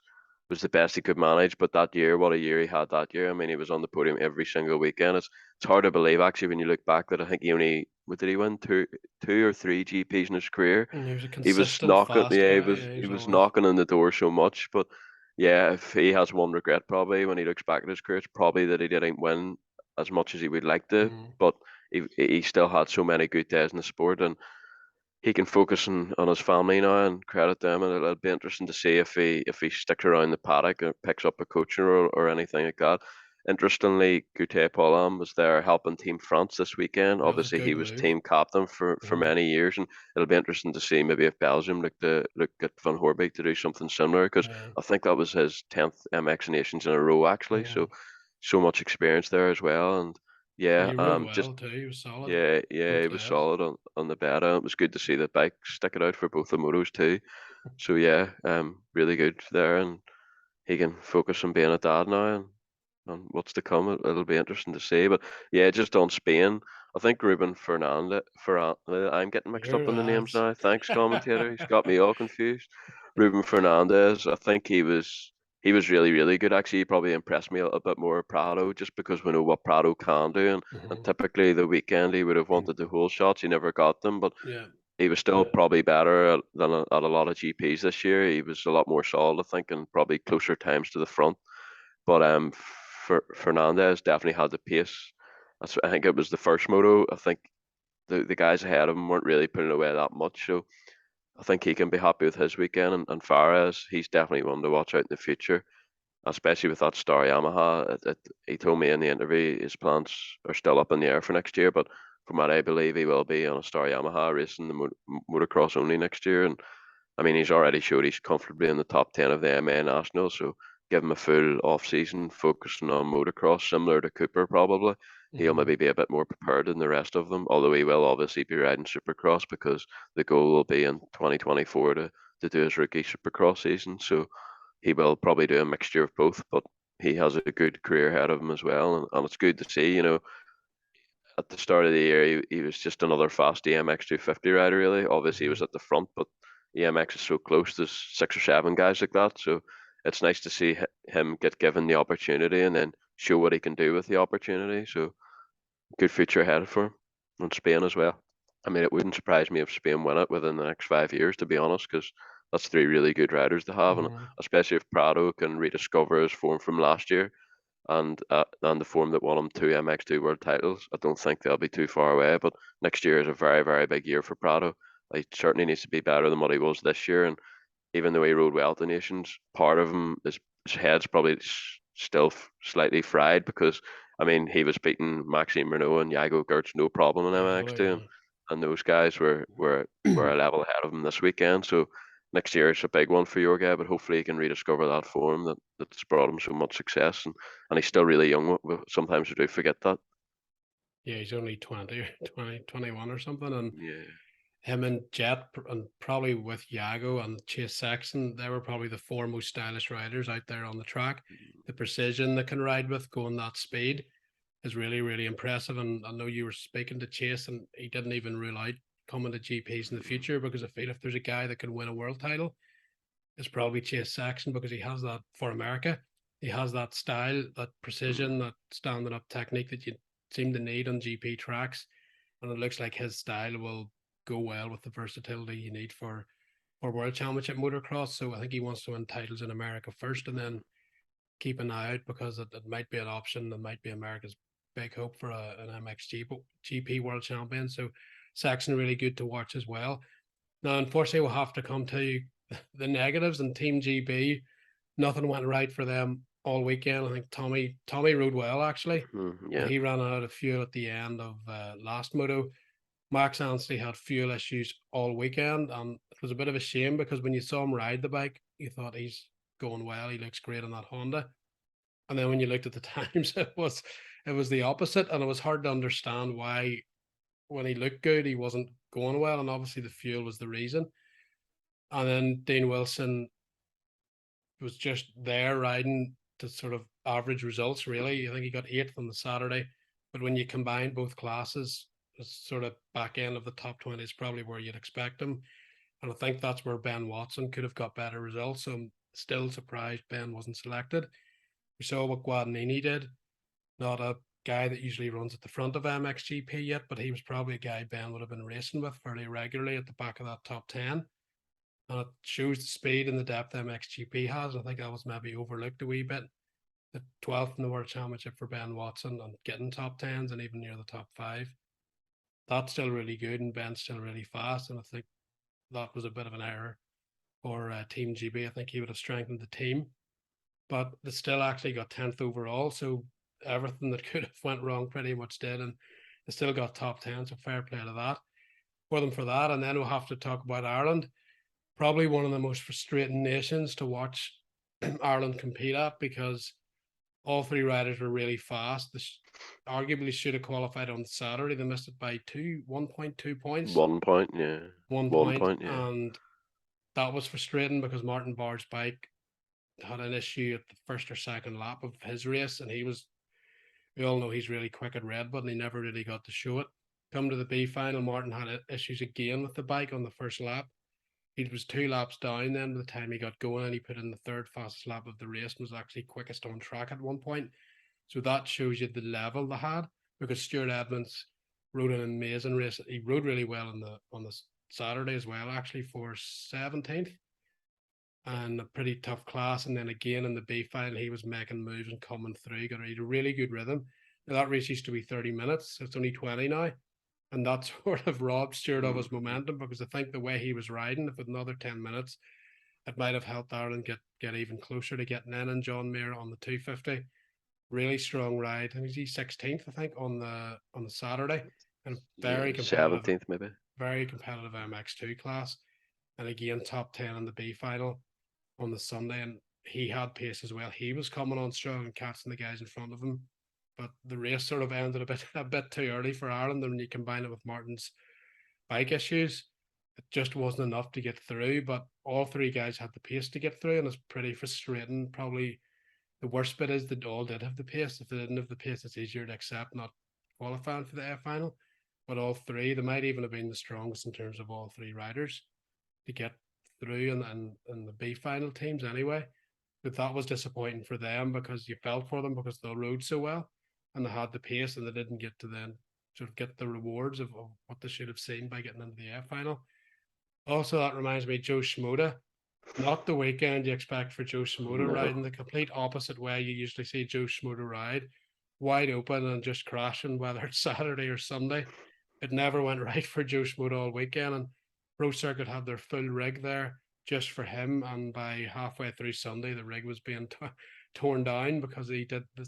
Speaker 2: the best he could manage. But that year, what a year he had that year. I mean, he was on the podium every single weekend. It's hard to believe actually when you look back that I think he only, what did he win, two or three GPs in his career?
Speaker 1: And he was a
Speaker 2: He was
Speaker 1: consistent
Speaker 2: knocking,
Speaker 1: fast
Speaker 2: yeah,
Speaker 1: guy. Yeah,
Speaker 2: he was
Speaker 1: always.
Speaker 2: knocking on the door so much. But yeah, if he has one regret probably when he looks back at his career, it's probably that he didn't win as much as he would like to. But he still had so many good days in the sport, and he can focus on his family now and credit them. And it'll be interesting to see if he sticks around the paddock or picks up a coaching role or anything like that. Interestingly, Gute Polam was there helping Team France this weekend.
Speaker 1: That was a
Speaker 2: Obviously, he
Speaker 1: good
Speaker 2: was
Speaker 1: move.
Speaker 2: team captain for many years, and it'll be interesting to see maybe if Belgium look at Van Hoorbeek to do something similar, because I think that was his 10th MX Nations in a row actually. So much experience there as well, and
Speaker 1: And
Speaker 2: yeah,
Speaker 1: he rode
Speaker 2: just
Speaker 1: well too. He was solid
Speaker 2: yeah,
Speaker 1: both
Speaker 2: he was
Speaker 1: days.
Speaker 2: solid on the beta. It was good to see the bike sticking out for both the motos too. So yeah, really good there, and he can focus on being a dad now and what's to come. It'll be interesting to see. But yeah, just on Spain, I think Reuben Fernandez. I'm getting mixed up
Speaker 1: Your
Speaker 2: on the names
Speaker 1: ads.
Speaker 2: now. Thanks, commentator. He's got me all confused. Reuben Fernandez. I think he was really really good. Actually, he probably impressed me a little bit more Prado, just because we know what Prado can do. And typically the weekend he would have wanted the whole shots. He never got them, but
Speaker 1: Yeah.
Speaker 2: he was still probably better than at a lot of GPs this year. He was a lot more solid, I think, and probably closer times to the front. But Fernandez definitely had the pace. I think it was the first moto. I think the guys ahead of him weren't really putting away that much. So I think he can be happy with his weekend. And Fares, he's definitely one to watch out in the future. especially with that Star Yamaha. He told me in the interview his plans are still up in the air for next year, but from what I believe, he will be on a Star Yamaha racing the motocross only next year. And I mean, he's already showed he's comfortably in the top 10 of the MA National, so give him a full off season focusing on motocross, similar to Cooper probably. He'll maybe be a bit more prepared than the rest of them, although he will obviously be riding Supercross because the goal will be in 2024 to do his rookie Supercross season. So he will probably do a mixture of both, but he has a good career ahead of him as well. And it's good to see, you know, at the start of the year, he was just another fast EMX 250 rider, really. Obviously, he was at the front, but EMX is so close. There's 6 or 7 guys like that. So it's nice to see him get given the opportunity and then show what he can do with the opportunity. So good future ahead for him in Spain as well. I mean, it wouldn't surprise me if Spain win it within the next 5 years, to be honest, because that's 3 really good riders to have, and especially if Prado can rediscover his form from last year and the form that won him 2 MX2 world titles. I don't think they'll be too far away, but next year is a very, very big year for Prado. He certainly needs to be better than what he was this year, and even though he rode well at the Nations, part of him is his head's probably still slightly fried because I mean he was beating Maxime Renault and Jago Garch no problem in MX2, and those guys were a level ahead of him this weekend. So next year it's a big one for your guy, but hopefully he can rediscover that form that's brought him so much success, and he's still really young. Sometimes we do forget that.
Speaker 1: Yeah, he's only 20, 21 or something, and
Speaker 2: Yeah.
Speaker 1: him and Jet, and probably with Jago and Chase Sexton, they were probably the 4 most stylish riders out there on the track. The precision they can ride with, going that speed, is really, really impressive. And I know you were speaking to Chase, and he didn't even rule out coming to GPs in the future, because I feel if there's a guy that can win a world title, it's probably Chase Sexton, because he has that for America. He has that style, that precision, that standing up technique that you seem to need on GP tracks. And it looks like his style will go well with the versatility you need for World Championship motocross. So I think he wants to win titles in America first, and then keep an eye out, because it might be an option. It might be America's big hope for an GP World Champion. So Saxon really good to watch as well. Now, unfortunately, we'll have to come to the negatives. And Team GB, nothing went right for them all weekend. I think Tommy rode well, actually, but he ran out of fuel at the end of last moto. Max Anstey had fuel issues all weekend, and it was a bit of a shame, because when you saw him ride the bike, you thought he's going well. He looks great on that Honda. And then when you looked at the times, it was the opposite, and it was hard to understand why, when he looked good, he wasn't going well, and obviously the fuel was the reason. And then Dean Wilson was just there riding to sort of average results, really. I think he got 8th on the Saturday, but when you combine both classes, it's sort of back end of the top 20 is probably where you'd expect him. And I think that's where Ben MXoN could have got better results. So I'm still surprised Ben wasn't selected. We saw what Guadagnini did. Not a guy that usually runs at the front of MXGP yet, but he was probably a guy Ben would have been racing with fairly regularly at the back of that top 10. And it shows the speed and the depth MXGP has. I think that was maybe overlooked a wee bit. The 12th in the World Championship for Ben MXoN, and getting top 10s and even near the top 5. That's still really good, and Ben's still really fast. And I think that was a bit of an error for Team GB. I think he would have strengthened the team, but they still actually got 10th overall. So everything that could have went wrong pretty much did, and they still got top 10. So fair play to that for them for that. And then we'll have to talk about Ireland. Probably one of the most frustrating nations to watch Ireland compete at, because all 3 riders were really fast. They arguably should have qualified on Saturday. They missed it by 1.2 points.
Speaker 2: 1 point, yeah.
Speaker 1: 1 point, yeah. And that was frustrating, because Martin Barr's bike had an issue at the first or second lap of his race, and we all know he's really quick at Redbud, and he never really got to show it. Come to the B final, Martin had issues again with the bike on the first lap. He was 2 laps down then by the time he got going, and he put in the 3rd fastest lap of the race and was actually quickest on track at one point. So that shows you the level they had, because Stuart Edmonds rode an amazing race. He rode really well on the Saturday as well, actually, for 17th, and a pretty tough class. And then again in the B final, he was making moves and coming through. Got a really good rhythm. Now, that race used to be 30 minutes. So it's only 20 now. And that sort of robbed Stuart of his momentum, because I think the way he was riding, if with another 10 minutes, it might have helped Ireland get even closer to getting in. And John Mayer on the 250, really strong ride. I think he's 16th, I think, on the Saturday, and
Speaker 2: Yeah,
Speaker 1: competitive,
Speaker 2: 17th maybe.
Speaker 1: very competitive MX2 class, and again top 10 in the B final on the Sunday, and he had pace as well. He was coming on strong and catching the guys in front of him, but the race sort of ended a bit too early for Ireland. And when you combine it with Martin's bike issues, it just wasn't enough to get through. But all three guys had the pace to get through, and it's pretty frustrating. Probably the worst bit is that all did have the pace. If they didn't have the pace, it's easier to accept not qualifying for the F final. But all three, they might even have been the strongest in terms of all three riders to get through in the B final teams anyway. But that was disappointing for them, because you felt for them because they rode so well and they had the pace, and they didn't get to then sort of get the rewards of what they should have seen by getting into the F final. Also, that reminds me, Joe Shimoda, not the weekend you expect for Joe Shimoda,
Speaker 2: No.
Speaker 1: riding the complete opposite way you usually see Joe Shimoda ride, wide open and just crashing, whether it's Saturday or Sunday. It never went right for Joe Shimoda all weekend, and Pro Circuit had their full rig there just for him, and by halfway through Sunday, the rig was being torn down because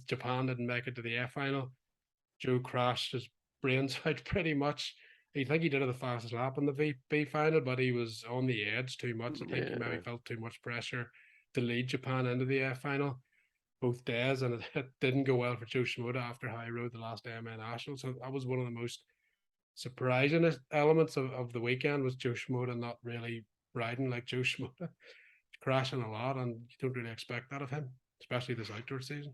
Speaker 1: Japan didn't make it to the F final. Joe crashed his brains out pretty much. I think he did it the fastest lap in the B final, but he was on the edge too much. I think he maybe felt too much pressure to lead Japan into the F final both days, and it didn't go well for Joe Shimoda after how he rode the last AMA National. So that was one of the most surprising elements of the weekend, was Joe Shimoda not really riding like Joe Shimoda, crashing a lot, and you don't really expect that of him, especially this outdoor season.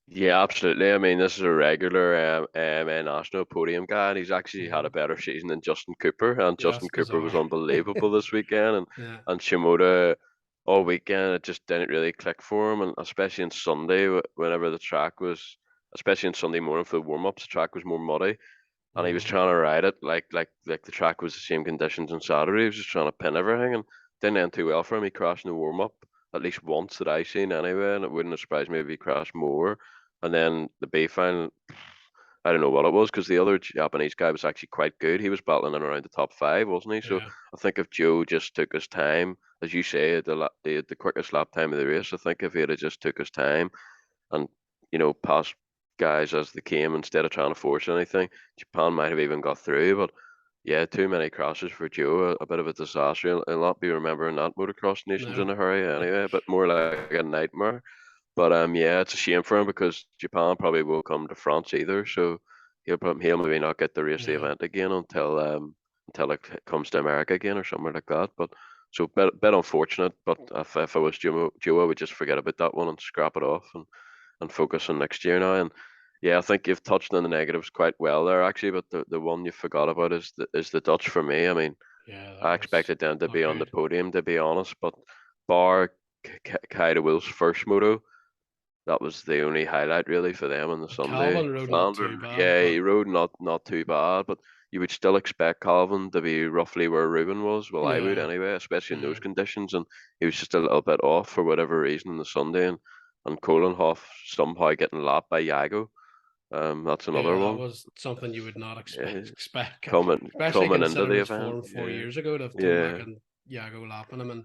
Speaker 2: Yeah, absolutely. I mean, this is a regular national podium guy, and he's actually had a better season than Justin Cooper. And
Speaker 1: Yeah,
Speaker 2: Justin
Speaker 1: it's
Speaker 2: Cooper was
Speaker 1: bizarre.
Speaker 2: unbelievable this weekend, and
Speaker 1: Yeah,
Speaker 2: and Shimoda all weekend, it just didn't really click for him, and especially on Sunday, whenever the track was, especially on Sunday morning for the warm ups, the track was more muddy, and he was trying to ride it like the track was the same conditions on Saturday. He was just trying to pin everything, and didn't end too well for him. He crashed in the warm up at least once that I seen anyway, and it wouldn't have surprised me if he crashed more. And then the B final, I don't know what it was, because the other Japanese guy was actually quite good. He was battling in around the top five, wasn't he? So
Speaker 1: yeah,
Speaker 2: I think if Joe just took his time, as you say, the quickest lap time of the race, I think if he had just took his time and passed guys as they came instead of trying to force anything, Japan might have even got through. But yeah, too many crashes for Joe, a bit of a disaster. He'll not be remembering that Motocross Nations
Speaker 1: no,
Speaker 2: in a hurry anyway, but more like a nightmare. But yeah, it's a shame for him, because Japan probably won't come to France either. So he'll maybe not get to race the
Speaker 1: yeah,
Speaker 2: event again until it comes to America again or somewhere like that. But so bit unfortunate. But if I was Joe, I would just forget about that one and scrap it off and focus on next year now. And yeah, I think you've touched on the negatives quite well there actually. But the one you forgot about is the Dutch for me. I mean,
Speaker 1: yeah. That
Speaker 2: I
Speaker 1: was
Speaker 2: expected them to
Speaker 1: not
Speaker 2: be on the
Speaker 1: good.
Speaker 2: podium, to be honest. But bar Kyle Will's first moto, that was the only highlight really for them on the Sunday.
Speaker 1: Calvin rode not too
Speaker 2: Flanders,
Speaker 1: bad,
Speaker 2: yeah,
Speaker 1: but
Speaker 2: he rode not too bad, but you would still expect Calvin to be roughly where Reuben was. Well, I would
Speaker 1: yeah,
Speaker 2: anyway, especially in those
Speaker 1: yeah,
Speaker 2: conditions, and he was just a little bit off for whatever reason on the Sunday, and Kohlenhoff somehow getting lapped by Jago. That's another
Speaker 1: yeah. That
Speaker 2: one.
Speaker 1: was something you would not
Speaker 2: Yeah,
Speaker 1: expect,
Speaker 2: coming
Speaker 1: especially
Speaker 2: coming into
Speaker 1: considering
Speaker 2: the
Speaker 1: his
Speaker 2: event.
Speaker 1: form four
Speaker 2: Yeah,
Speaker 1: years ago, to have come back
Speaker 2: yeah,
Speaker 1: and Jago lapping him, and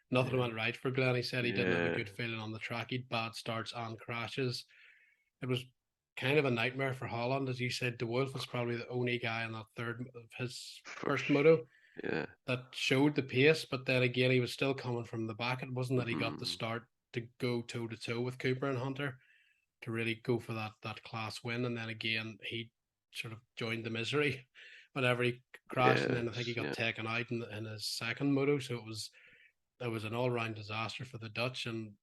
Speaker 1: nothing
Speaker 2: yeah,
Speaker 1: went right for Glenn. He said he didn't have a
Speaker 2: yeah.
Speaker 1: good feeling on the track. He'd bad starts and crashes. It was kind of a nightmare for Holland, as you said. De Wolf was probably the only guy in that third of his
Speaker 2: First,
Speaker 1: first moto
Speaker 2: yeah.
Speaker 1: that showed the pace, but then again, he was still coming from the back. It wasn't that he got the
Speaker 2: Hmm.
Speaker 1: start to go toe to toe with Cooper and Hunter to really go for that class win, and then again he sort of joined the misery whenever he crashed, and then I think he
Speaker 2: Yes,
Speaker 1: got
Speaker 2: yeah.
Speaker 1: taken out in his second moto. So it was an all round disaster for the Dutch, and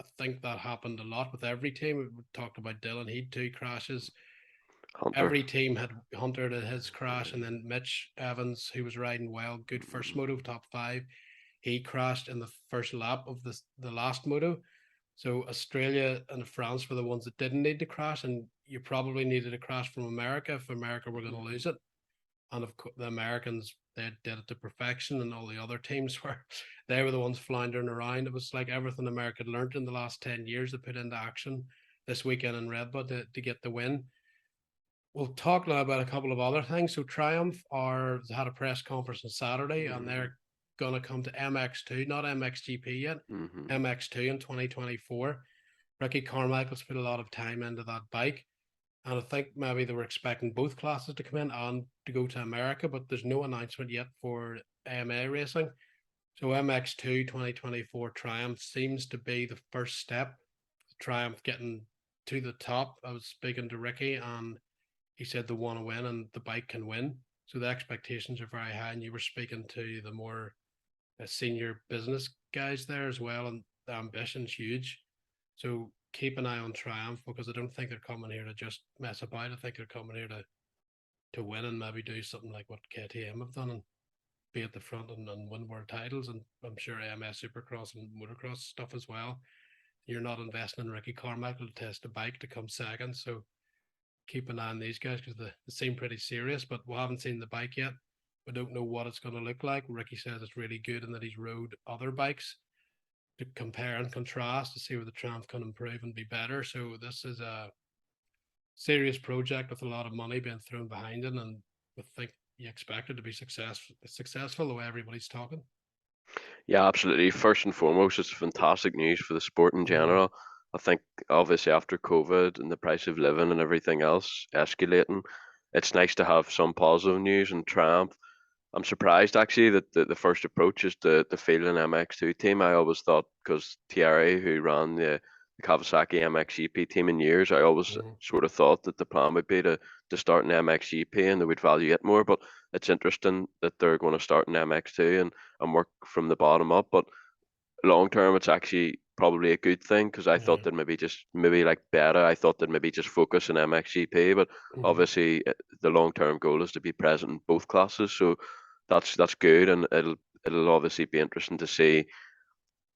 Speaker 1: I think that happened a lot with every team. We talked about Dylan; he had two crashes.
Speaker 2: Hunter.
Speaker 1: Every team had Hunter at his crash, and then Mitch Evans, who was riding well, good first moto, top five, he crashed in the first lap of the last moto. So Australia and France were the ones that didn't need to crash, and you probably needed a crash from America if America were going to lose it. And of course, the Americans, they did it to perfection, and all the other teams were they were the ones floundering around. It was like everything America had learned in the last 10 years they put into action this weekend in Redbud to get the win. We'll talk now about a couple of other things. So Triumph had a press conference on Saturday, and
Speaker 2: Mm.
Speaker 1: they're going to come to MX2, not MXGP yet, MX2 in 2024. Ricky Carmichael's put a lot of time into that bike. And I think maybe they were expecting both classes to come in and to go to America, but there's no announcement yet for AMA racing. So MX2 2024 Triumph seems to be the first step. Triumph getting to the top. I was speaking to Ricky and he said they want to win and the bike can win. So the expectations are very high. And you were speaking to the more senior business guys there as well, and the ambition's huge. So keep an eye on Triumph, because I don't think they're coming here to just mess about. I think they're coming here to win and maybe do something like what KTM have done and be at the front and win world titles. And I'm sure AMS Supercross and Motocross stuff as well. You're not investing in Ricky Carmichael to test a bike to come second. So keep an eye on these guys, because they seem pretty serious, but we haven't seen the bike yet. We don't know what it's going to look like. Ricky says it's really good and that he's rode other bikes to compare and contrast to see where the Triumph can improve and be better. So this is a serious project with a lot of money being thrown behind it, and we think you expect it to be successful the way everybody's talking.
Speaker 2: Yeah, absolutely. First and foremost, it's fantastic news for the sport in general. I think obviously after COVID and the price of living and everything else escalating, it's nice to have some positive news and Triumph. I'm surprised actually that the first approach is the field an MX2 team. I always thought, because Thierry, who ran the Kawasaki MXGP team in years, I always sort of thought that the plan would be to start an MXGP and they would value it more. But it's interesting that they're going to start an MX2 and work from the bottom up. But long term, it's actually probably a good thing, because I thought that maybe like Beta, I thought that maybe just focus on MXGP, but obviously the long term goal is to be present in both classes. So that's good, and it'll obviously be interesting to see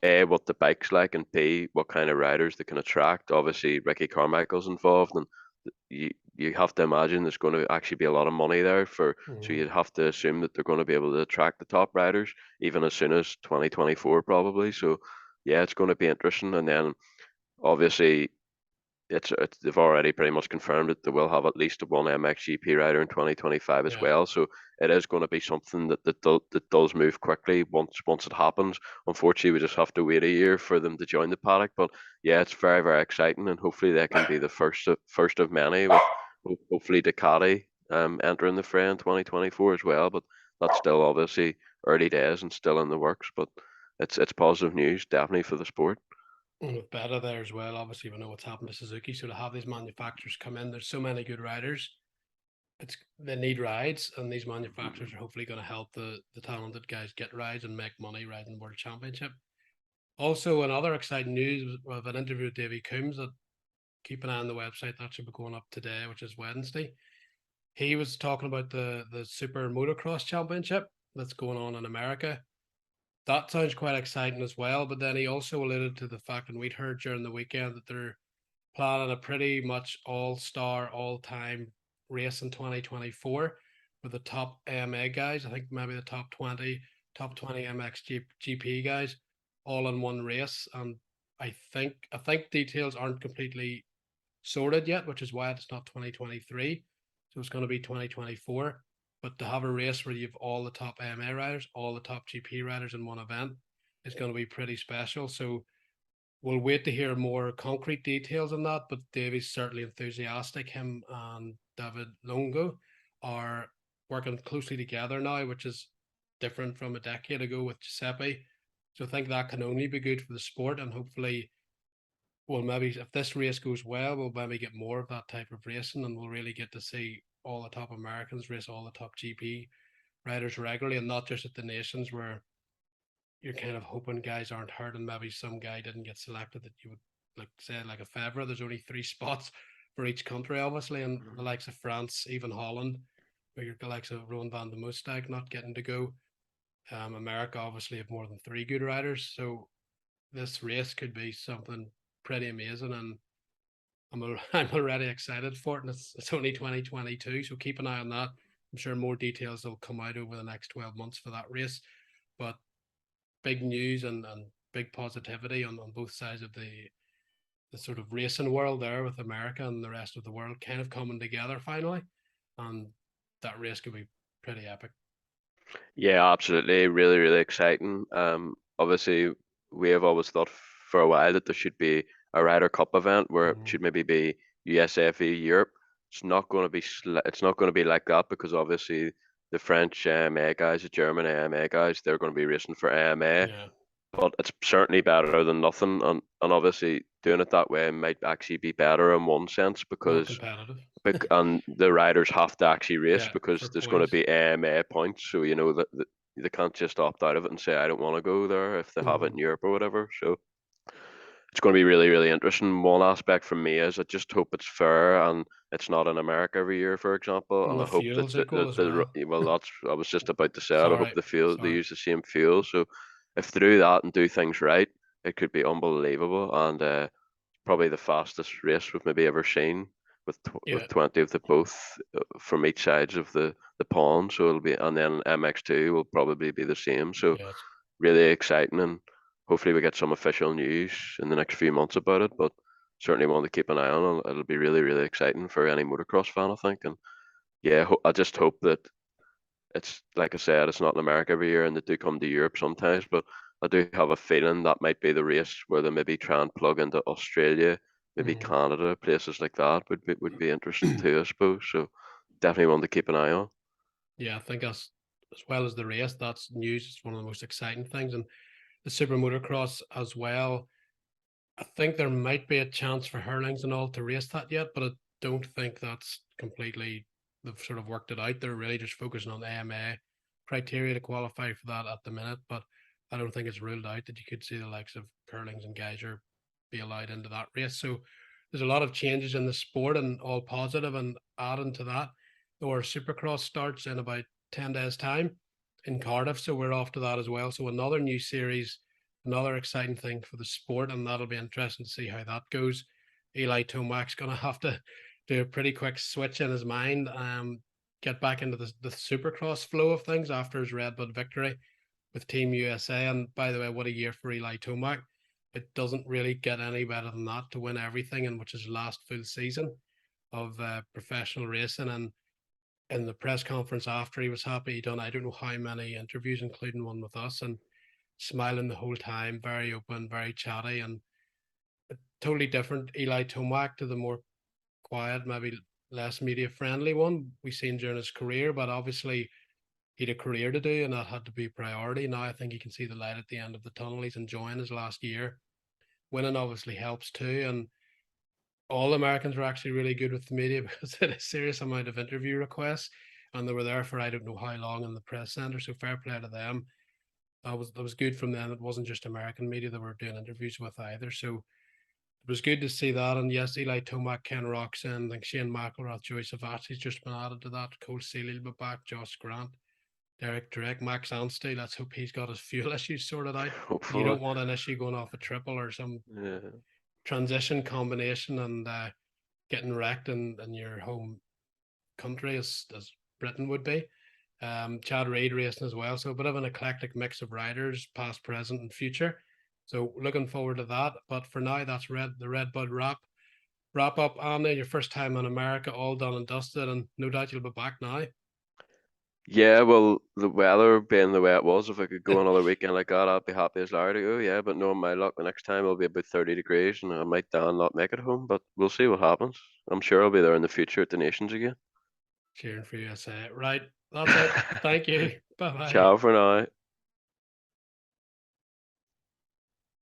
Speaker 2: A, what the bike's like, and B, what kind of riders they can attract. Obviously Ricky Carmichael's involved, and you have to imagine there's going to actually be a lot of money there so you'd have to assume that they're going to be able to attract the top riders even as soon as 2024 probably. So yeah, it's going to be interesting. And then obviously it's they've already pretty much confirmed that they will have at least one MXGP rider in 2025 as well. So it is going to be something that does move quickly once it happens. Unfortunately, we just have to wait a year for them to join the paddock. But yeah, it's very, very exciting, and hopefully they can be the first of many, with hopefully Ducati entering the fray in 2024 as well. But that's still obviously early days and still in the works. But it's positive news definitely for the sport.
Speaker 1: And with Beta there as well, obviously we know what's happened to Suzuki. So to have these manufacturers come in, there's so many good riders. They need rides, and these manufacturers are hopefully going to help the talented guys get rides and make money riding World Championship. Also, another exciting news of an interview with Davey Coombs that keep an eye on the website. That should be going up today, which is Wednesday. He was talking about the Super Motocross Championship that's going on in America. That sounds quite exciting as well. But then he also alluded to the fact, and we'd heard during the weekend, that they're planning a pretty much all-star, all-time race in 2024 with the top AMA guys. I think maybe the top 20 MXGP guys all in one race. And I think details aren't completely sorted yet, which is why it's not 2023. So it's going to be 2024. But to have a race where you've all the top AMA riders, all the top GP riders in one event is going to be pretty special. So we'll wait to hear more concrete details on that. But Davey's certainly enthusiastic. Him and David Longo are working closely together now, which is different from a decade ago with Giuseppe. So I think that can only be good for the sport, and hopefully well, maybe if this race goes well, we'll maybe get more of that type of racing, and we'll really get to see all the top Americans race all the top GP riders regularly, and not just at the nations where you're kind of hoping guys aren't hurt and maybe some guy didn't get selected, that you would like say like a Febvre. There's only 3 spots for each country, obviously, and the likes of France, even Holland, where you're the likes of Rowan van de Moostag not getting to go. America obviously have more than 3 good riders, so this race could be something pretty amazing, and I'm already excited for it. And it's only 2022, so keep an eye on that. I'm sure more details will come out over the next 12 months for that race. But big news and big positivity on both sides of the sort of racing world there, with America and the rest of the world kind of coming together finally. And that race could be pretty epic.
Speaker 2: Yeah, absolutely. Really, really exciting. Obviously, we have always thought for a while that there should be a Ryder Cup event where it
Speaker 1: Mhm.
Speaker 2: should maybe be USFE Europe. It's not going to be it's not going to be like that because obviously the French AMA guys, the German AMA guys, they're going to be racing for AMA.
Speaker 1: Yeah,
Speaker 2: But it's certainly better than nothing, and obviously doing it that way might actually be better in one sense
Speaker 1: more
Speaker 2: because
Speaker 1: competitive.
Speaker 2: and the riders have to actually race
Speaker 1: Yeah,
Speaker 2: because
Speaker 1: for
Speaker 2: there's going to
Speaker 1: points.
Speaker 2: be AMA points, so you know that they can't just opt out of it and say I don't want to go there if they have it
Speaker 1: Mhm.
Speaker 2: in Europe or whatever. So it's going to be really, really interesting. One aspect for me is I just hope it's fair and it's not in America every year, for example.
Speaker 1: And
Speaker 2: And
Speaker 1: the
Speaker 2: I hope that
Speaker 1: fuel's equal as
Speaker 2: the
Speaker 1: well.
Speaker 2: well, that's I was just about to say it. I hope
Speaker 1: Sorry,
Speaker 2: the fuel they
Speaker 1: sorry.
Speaker 2: use the same fuel. So if they do that and do things right, it could be unbelievable and probably the fastest race we've maybe ever seen
Speaker 1: Yeah,
Speaker 2: with 20 of the both from each sides of the pond. So it'll be and then MX2 will probably be the same. So
Speaker 1: yeah,
Speaker 2: really exciting and hopefully we get some official news in the next few months about it. But certainly want to keep an eye on it. It'll be really, really exciting for any motocross fan, I think. And yeah, I just hope that it's like I said, it's not in America every year, and they do come to Europe sometimes. But I do have a feeling that might be the race where they maybe try and plug into Australia, maybe
Speaker 1: Mhm.
Speaker 2: Canada, places like that would be interesting too, I suppose. So definitely one to keep an eye on.
Speaker 1: Yeah, I think that's as well as the race. That's news. It's one of the most exciting things, and the super motocross as well. I think there might be a chance for hurlings and all to race that yet, but I don't think that's completely. They've sort of worked it out. They're really just focusing on the AMA criteria to qualify for that at the minute, but I don't think it's ruled out that you could see the likes of Hurlings and Geyser be allowed into that race. So there's a lot of changes in the sport and all positive, and adding to that, our Supercross starts in about 10 days' time in Cardiff. So we're off to that as well. So another new series, another exciting thing for the sport, and that'll be interesting to see how that goes. Eli Tomac's going to have to do a pretty quick switch in his mind, get back into the Supercross flow of things after his Red Bud victory with Team USA. And by the way, what a year for Eli Tomac. It doesn't really get any better than that to win everything, and which is last full season of professional racing. And in the press conference after, he was happy. He done I don't know how many interviews, including one with us, and smiling the whole time, very open, very chatty, and totally different Eli Tomac to the more quiet, maybe less media friendly one we've seen during his career. But obviously, he had a career to do, and that had to be priority. Now I think he can see the light at the end of the tunnel. He's enjoying his last year. Winning obviously helps too, and all Americans were actually really good with the media because they had a serious amount of interview requests, and they were there for I don't know how long in the press center. So fair play to them. That was good from them. It wasn't just American media that were doing interviews with either. So it was good to see that. And yes, Eli Tomac, Ken Roxon, like Shane McElrath, Joey Savati's just been added to that. Cole Seeley will be back, Josh Grant, Derek Drake, Max Anstey. Let's hope he's got his fuel issues sorted out. You
Speaker 2: Hopefully.
Speaker 1: don't want an issue going off a triple or some
Speaker 2: Yeah.
Speaker 1: transition combination and getting wrecked in your home country as Britain would be. Chad Reid racing as well. So a bit of an eclectic mix of riders, past, present, and future. So looking forward to that. But for now, that's the Red Bud wrap up. Anna, your first time in America, all done and dusted, and no doubt you'll be back now.
Speaker 2: Yeah, well, the weather being the way it was, if I could go another weekend like that, I'd be happy as Larry to go. Yeah, but knowing my luck, the next time it'll be about 30 degrees and I might Dan not make it home, but we'll see what happens. I'm sure I'll be there in the future at the Nations again.
Speaker 1: Cheering for USA. Right. That's it. Thank you. Bye bye.
Speaker 2: Ciao for now.